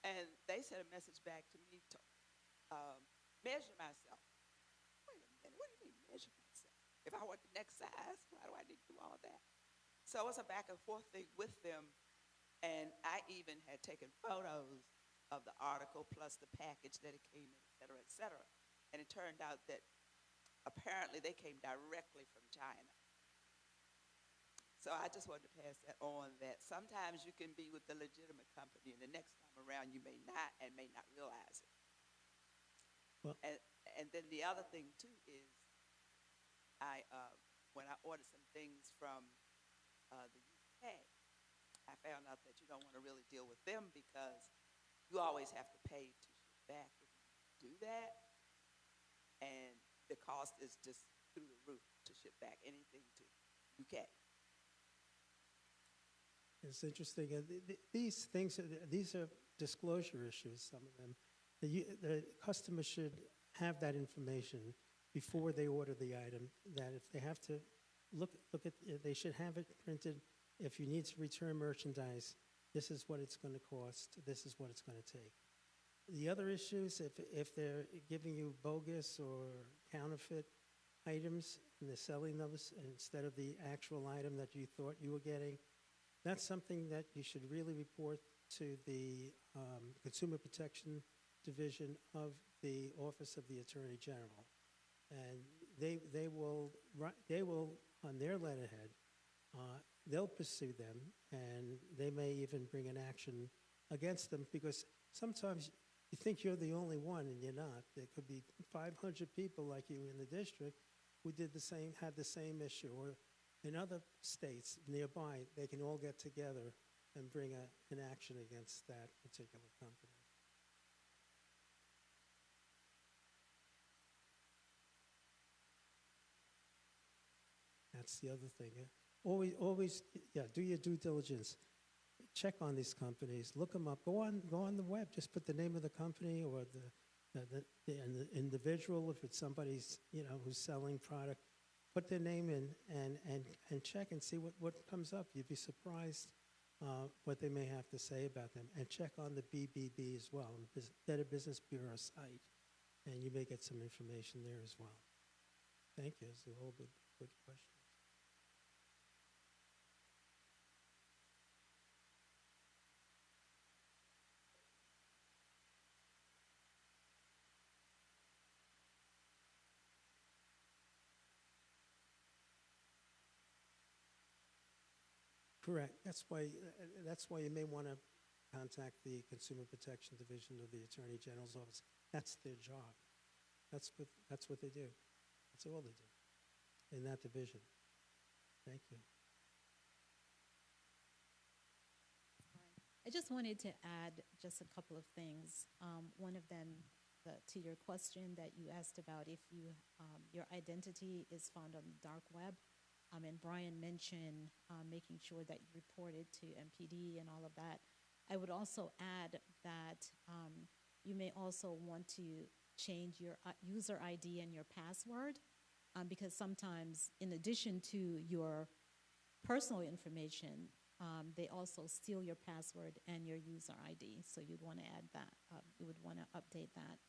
And they sent a message back to me to measure myself. Wait a minute, what do you mean measure myself? If I want the next size, why do I need to do all that? So it was a back and forth thing with them. And I even had taken photos of the article plus the package that it came in, et cetera, et cetera. And it turned out that apparently they came directly from China. So I just wanted to pass that on, that sometimes you can be with the legitimate company, and the next time around you may not, and may not realize it. Well- And then the other thing too is, when I ordered some things from the UK, I found out that you don't want to really deal with them because you always have to pay to ship back if you do that, and the cost is just through the roof to ship back anything to UK. It's interesting. These things, these are disclosure issues, some of them. The customer should have that information before they order the item, that if they have to look at, they should have it printed. If you need to return merchandise, this is what it's going to cost, this is what it's going to take. The other issues, if they're giving you bogus or counterfeit items and they're selling those instead of the actual item that you thought you were getting, that's something that you should really report to the Consumer Protection Division of the Office of the Attorney General. And they will, on their letterhead, they'll pursue them, and they may even bring an action against them, because sometimes you think you're the only one and you're not. There could be 500 people like you in the district who had the same issue, or in other states nearby, they can all get together and bring an action against that particular company. That's the other thing. Always, do your due diligence. Check on these companies. Look them up. Go on the web. Just put the name of the company or the individual. If it's somebody's who's selling product, put their name in and check and see what comes up. You'd be surprised what they may have to say about them. And check on the BBB as well, Better Business Bureau site, and you may get some information there as well. Thank you. It's a whole good question. Correct. That's why you may want to contact the Consumer Protection Division of the Attorney General's office. That's their job. That's what they do. That's all they do in that division. Thank you. I just wanted to add just a couple of things. One of them, to your question that you asked about if your identity is found on the dark web. And Brian mentioned making sure that you report it to MPD and all of that. I would also add that you may also want to change your user ID and your password, because sometimes, in addition to your personal information, they also steal your password and your user ID. So you'd want to add that. You would want to update that.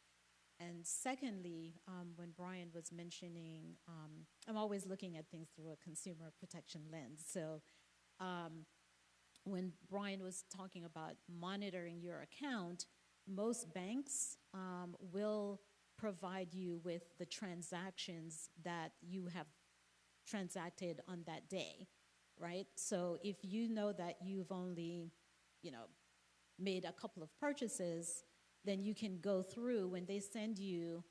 And secondly, when Brian was mentioning, I'm always looking at things through a consumer protection lens. So when Brian was talking about monitoring your account, most banks will provide you with the transactions that you have transacted on that day, right? So if you know that you've only, made a couple of purchases, then you can go through, when they send you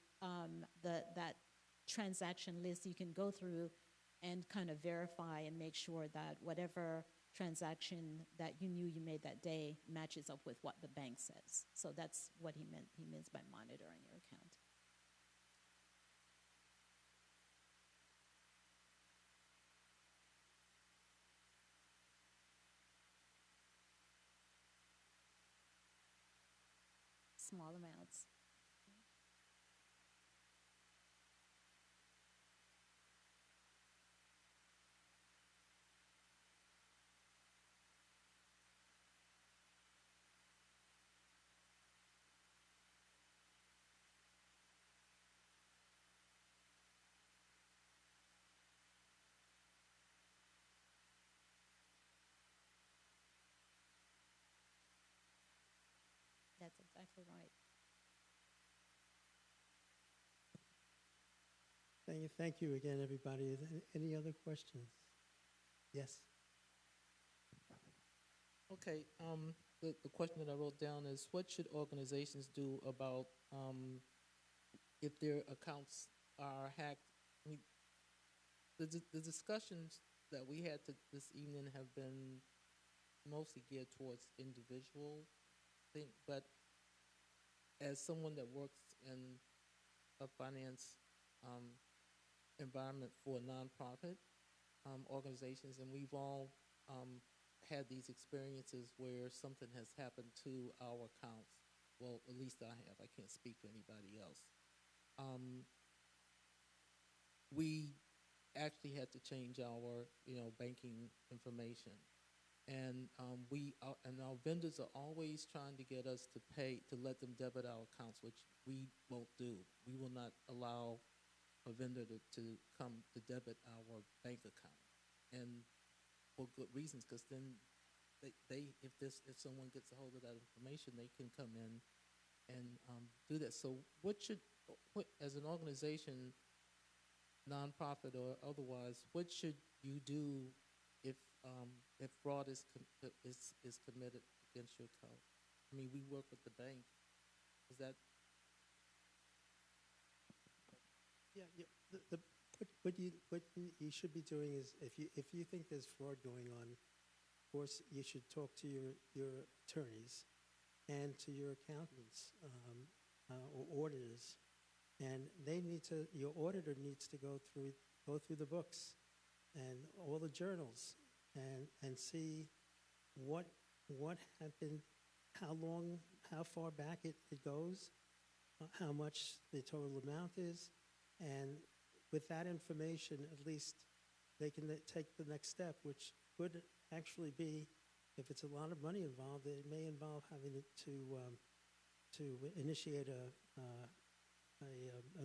that transaction list, you can go through and kind of verify and make sure that whatever transaction that you knew you made that day matches up with what the bank says. So that's what he means by monitoring your account. Small amounts. That's exactly right. Thank you again, everybody. Any other questions? Yes. Okay, the question that I wrote down is, what should organizations do about if their accounts are hacked? I mean, the discussions that we had this evening have been mostly geared towards individual thing, but as someone that works in a finance environment for nonprofit organizations, and we've all had these experiences where something has happened to our accounts. Well, at least I have. I can't speak for anybody else. We actually had to change our, banking information, and and our vendors are always trying to get us to let them debit our accounts, which we won't do. We will not allow a vendor to come to debit our bank account, and for good reasons, because then if someone gets a hold of that information, they can come in and do that. So what as an organization, nonprofit or otherwise, what should you do if fraud is committed against your account? I mean, we work with the bank. Is that? Yeah. What you should be doing is, if you think there's fraud going on, of course you should talk to your attorneys and to your accountants or auditors, and your auditor needs to go through the books and all the journals and see what happened, how far back it goes, how much the total amount is, and with that information, at least they can take the next step, which could actually be, if it's a lot of money involved, it may involve having to initiate a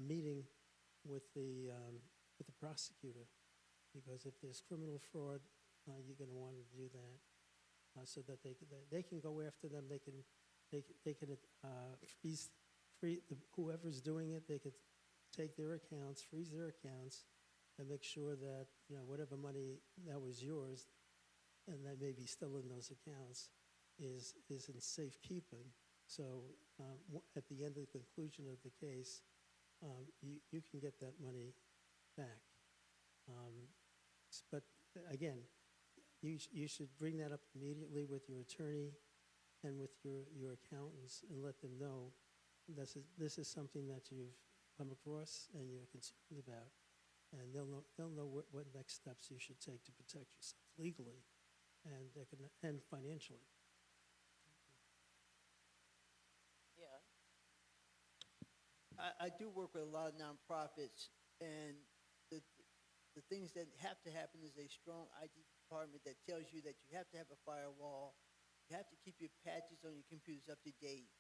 meeting with the prosecutor, because if there's criminal fraud, you're going to want to do that so that they can go after them. They can freeze whoever's doing it. They could take their accounts, freeze their accounts, and make sure that whatever money that was yours and that may be still in those accounts is in safekeeping. So at the end of the conclusion of the case, you can get that money back. But again, you should bring that up immediately with your attorney and with your accountants and let them know this is something that you've come across and you're concerned about, and they'll know what next steps you should take to protect yourself legally and financially. Yeah. I do work with a lot of nonprofits, and the things that have to happen is a strong IT department that tells you that you have to have a firewall, you have to keep your patches on your computers up to date,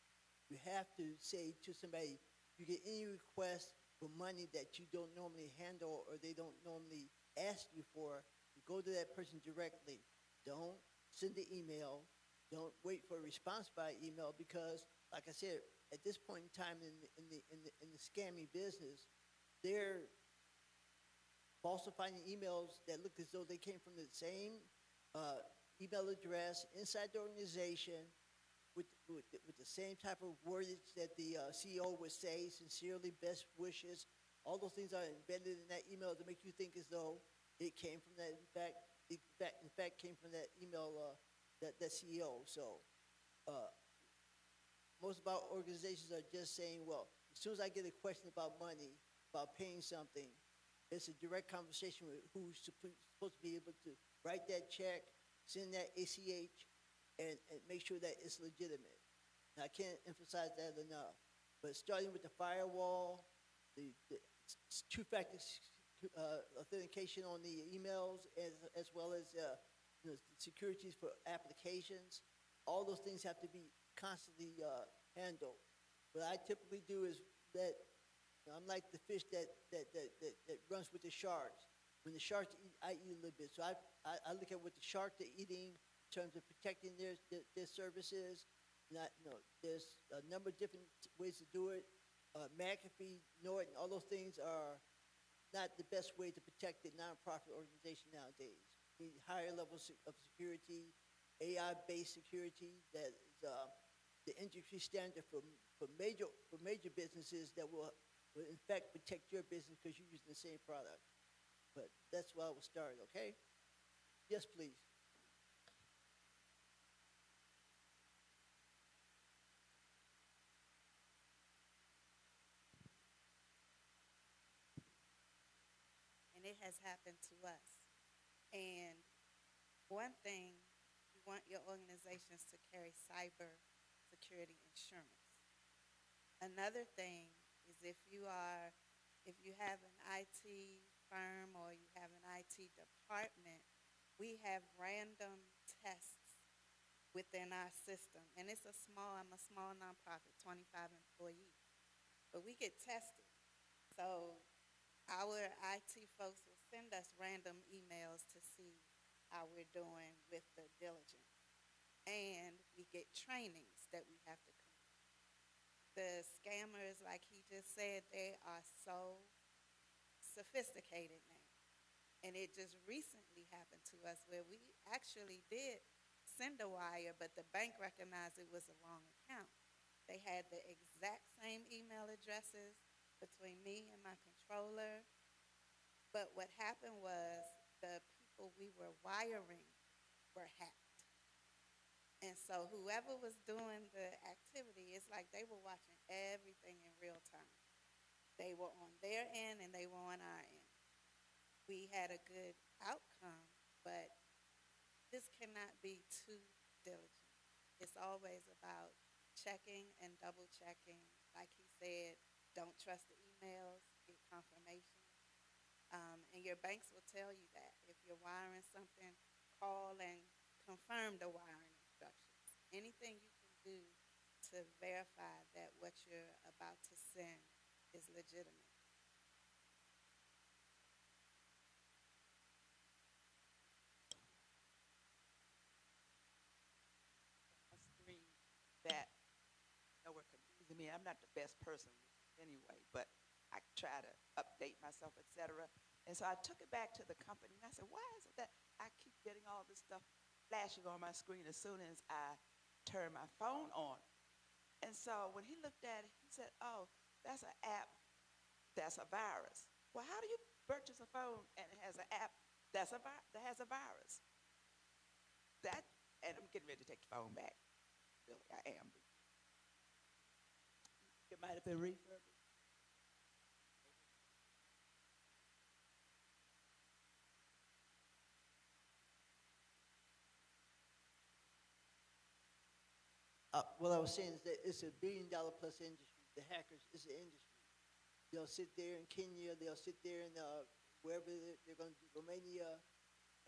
you have to say to somebody, you get any request for money that you don't normally handle or they don't normally ask you for, you go to that person directly. Don't send the email. Don't wait for a response by email, because, like I said, at this point in time in the scamming business, they're falsifying emails that look as though they came from the same email address inside the organization, with the same type of wordage that the CEO would say, sincerely, best wishes. All those things are embedded in that email to make you think as though it came from that, in fact came from that email, that CEO. So most of our organizations are just saying, well, as soon as I get a question about money, about paying something, it's a direct conversation with who's supposed to be able to write that check, send that ACH, and make sure that it's legitimate. And I can't emphasize that enough. But starting with the firewall, the two-factor authentication on the emails, as well as securities for applications, all those things have to be constantly handled. What I typically do is that I'm like the fish that runs with the sharks. When the sharks eat, I eat a little bit. So I look at what the sharks are eating in terms of protecting their services. There's a number of different ways to do it. McAfee, Norton, all those things are not the best way to protect a nonprofit organization nowadays. We need higher levels of security, AI-based security that is the industry standard for major businesses that will in fact protect your business because you're using the same product. But that's why I will start, okay? Yes, please. And it has happened to us. And one thing, you want your organizations to carry cyber security insurance. Another thing is if you have an IT firm or you have an IT department, we have random tests within our system. And I'm a small nonprofit, 25 employees. But we get tested. So our IT folks will send us random emails to see how we're doing with the diligence. And we get trainings that we have to complete. The scammers, like he just said, they are so sophisticated now. And it just recently happened to us where we actually did send a wire, but the bank recognized it was a wrong account. They had the exact same email addresses between me and my controller. But what happened was the people we were wiring were hacked. And so whoever was doing the activity, it's like they were watching everything in real time. They were on their end and they were on our end. We had a good outcome, but this cannot be too diligent. It's always about checking and double checking. Like he said, don't trust the emails, get confirmation. And your banks will tell you that. If you're wiring something, call and confirm the wiring instructions. Anything you can do to verify that what you're about to send is legitimate. A screen that were confusing me. I'm not the best person with this anyway, but I try to update myself, etc. And so I took it back to the company, and I said, why is it that I keep getting all this stuff flashing on my screen as soon as I turn my phone on? And so when he looked at it, he said, oh, that's an app that's a virus. Well, how do you purchase a phone and it has an app that has a virus? And I'm getting ready to take the phone back. Really, I am. It might have been refurbished. What I was saying is that it's $1 billion plus industry. The hackers is an industry. They'll sit there in Kenya, they'll sit there in wherever they're going to do, Romania,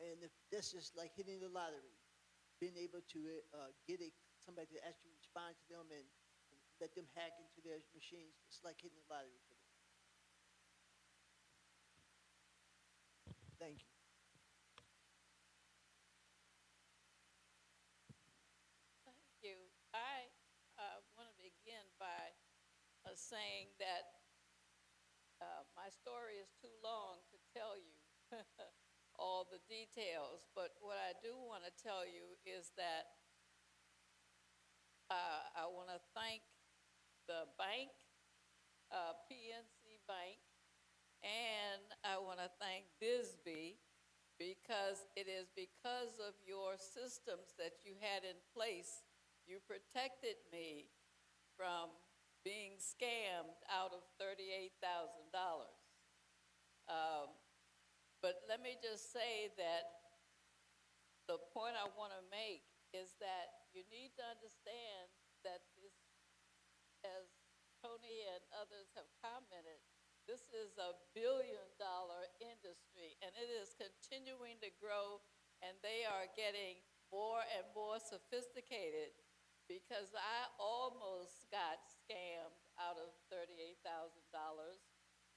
and that's just like hitting the lottery. Being able to get somebody to actually respond to them and let them hack into their machines, it's like hitting the lottery for them. Thank you. Thank you. I want to begin by saying that my story is too long to tell you all the details, but what I do want to tell you is that I want to thank the bank, PNC Bank, and I want to thank Bisbee because it is because of your systems that you had in place, you protected me from being scammed out of $38,000. But let me just say that the point I want to make is that you need to understand that this, as Tony and others have commented, this is a billion-dollar industry, and it is continuing to grow, and they are getting more and more sophisticated because I almost got scammed out of $38,000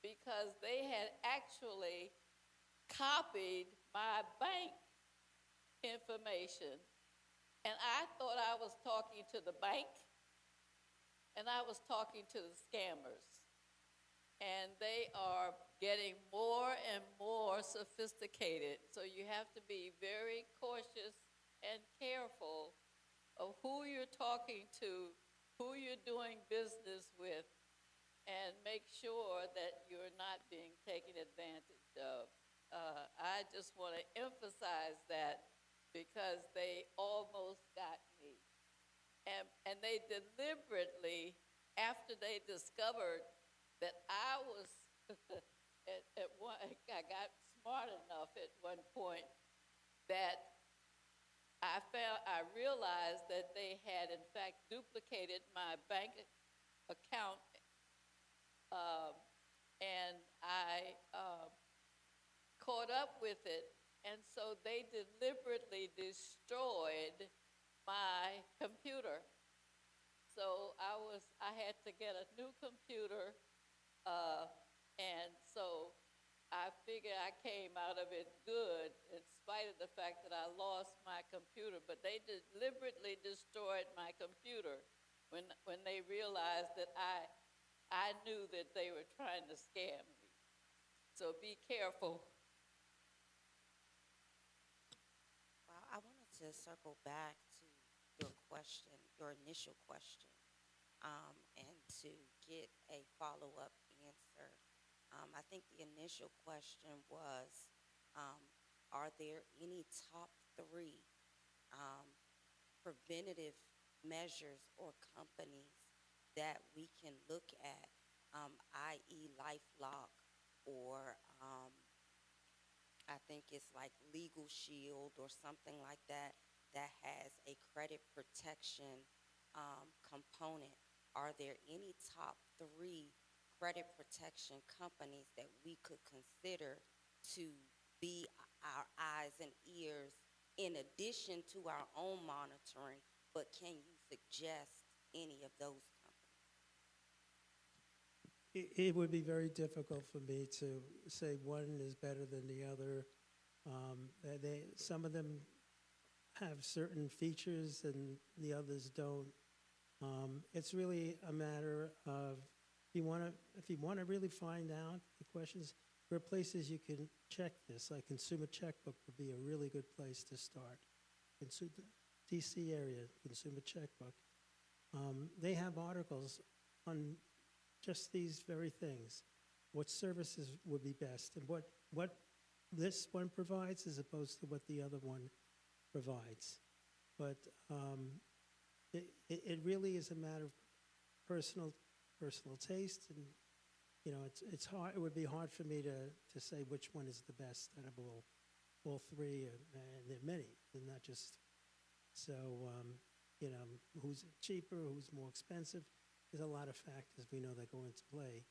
because they had actually copied my bank information, and I thought I was talking to the bank, and I was talking to the scammers. And they are getting more and more sophisticated. So you have to be very cautious and careful of who you're talking to, who you're doing business with, and make sure that you're not being taken advantage of. I just want to emphasize that because they almost got me. And they deliberately, after they discovered that I was, I got smart enough at one point that I realized that they had in fact duplicated my bank account, and I caught up with it, and so they deliberately destroyed my computer. So I had to get a new computer, and so I figure I came out of it good in spite of the fact that I lost my computer. But they deliberately destroyed my computer when they realized that I knew that they were trying to scam me. So be careful. Well, I wanted to circle back to your question, your initial question, and to get a follow-up answer. I think the initial question was, are there any top 3 preventative measures or companies that we can look at, i.e. LifeLock, or I think it's like Legal Shield or something like that, that has a credit protection component? Are there any top 3 credit protection companies that we could consider to be our eyes and ears in addition to our own monitoring? But can you suggest any of those companies? It would be very difficult for me to say one is better than the other. Some of them have certain features and the others don't. It's really a matter of if you want to really find out the questions, there are places you can check this, like Consumer Checkbook would be a really good place to start. DC area, Consumer Checkbook. They have articles on just these very things. What services would be best and what this one provides as opposed to what the other one provides. But it really is a matter of personal taste, and it's hard. It would be hard for me to say which one is the best out of all 3, and there are many. They're not just so. Who's cheaper, who's more expensive? There's a lot of factors we know that go into play.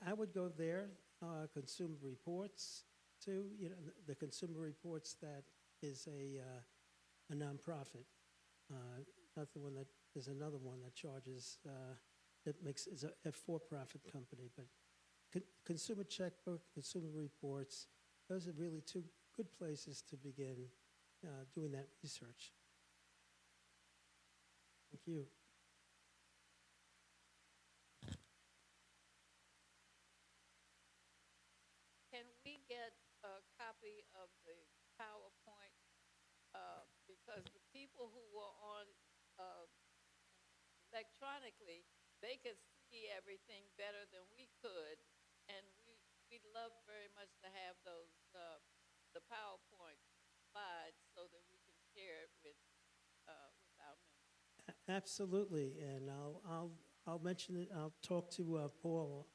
I would go there. Consumer Reports too. The Consumer Reports that is a nonprofit. Not the one that there's another one that charges is a for-profit company. But Consumer Checkbook, Consumer Reports, those are really 2 good places to begin doing that research. Thank you. Can we get a copy of the PowerPoint? Because the people who were on electronically, they could see everything better than we could, and we'd love very much to have those the PowerPoint slides so that we can share it with our members. Absolutely, and I'll mention it. I'll talk to Paul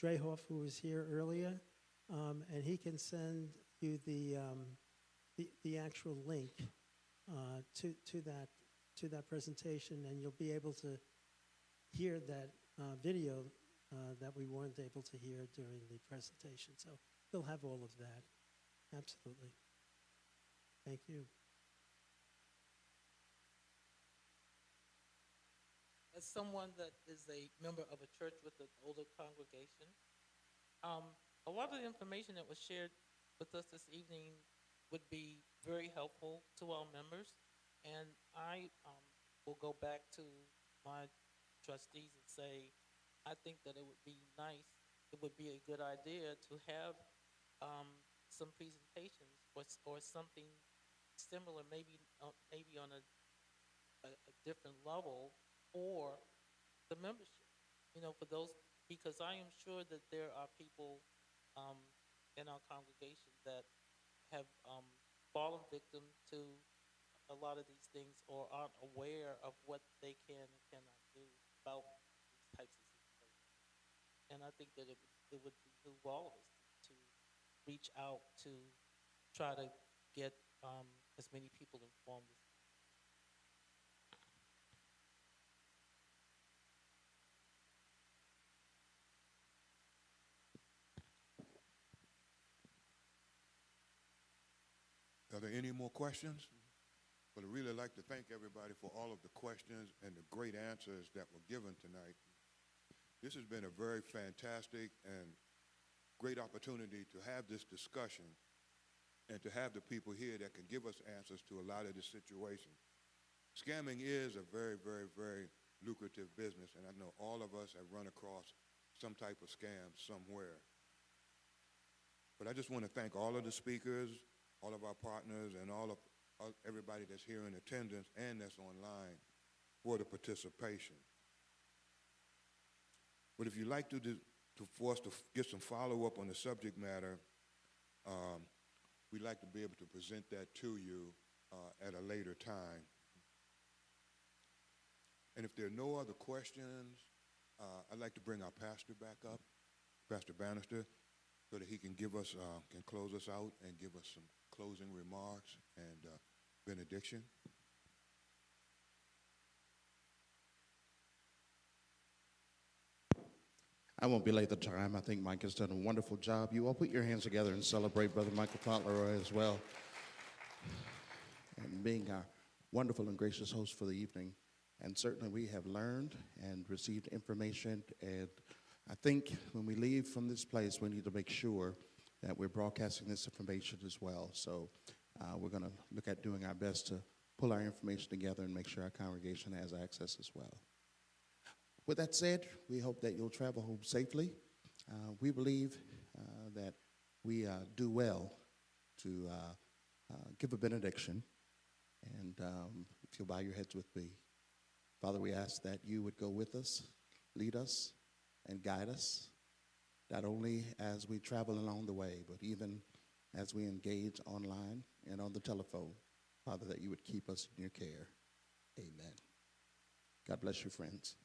Drehoff, who was here earlier, and he can send you the actual link to that presentation, and you'll be able to hear that video that we weren't able to hear during the presentation. So you'll have all of that. Absolutely. Thank you. As someone that is a member of a church with an older congregation, a lot of the information that was shared with us this evening would be very helpful to our members. And I will go back to my trustees and say, I think that it would be nice, it would be a good idea to have some presentations or something similar, maybe on a different level for the membership. For those, because I am sure that there are people in our congregation that have fallen victim to a lot of these things or aren't aware of what they can and cannot do about these types of situations. And I think that it would behoove all of us to reach out to try to get as many people informed as. Are there any more questions? But I'd really like to thank everybody for all of the questions and the great answers that were given tonight. This has been a very fantastic and great opportunity to have this discussion and to have the people here that can give us answers to a lot of the situation. Scamming is a very, very, very lucrative business, and I know all of us have run across some type of scam somewhere. But I just want to thank all of the speakers, all of our partners, and all of everybody that's here in attendance and that's online for the participation. But if you'd like for us to get some follow-up on the subject matter, we'd like to be able to present that to you at a later time. And if there are no other questions, I'd like to bring our pastor back up, Pastor Bannister, so that he can can close us out and give us some closing remarks and benediction. I won't belay the time. I think Mike has done a wonderful job. You all put your hands together and celebrate Brother Michael Fauntleroy as well, and being our wonderful and gracious host for the evening. And certainly we have learned and received information, and I think when we leave from this place, we need to make sure that we're broadcasting this information as well. So we're going to look at doing our best to pull our information together and make sure our congregation has access as well. With that said, we hope that you'll travel home safely. We believe that we do well to give a benediction, and if you'll bow your heads with me. Father, we ask that you would go with us, lead us, and guide us, not only as we travel along the way, but even as we engage online and on the telephone. Father, that you would keep us in your care. Amen. God bless you, friends.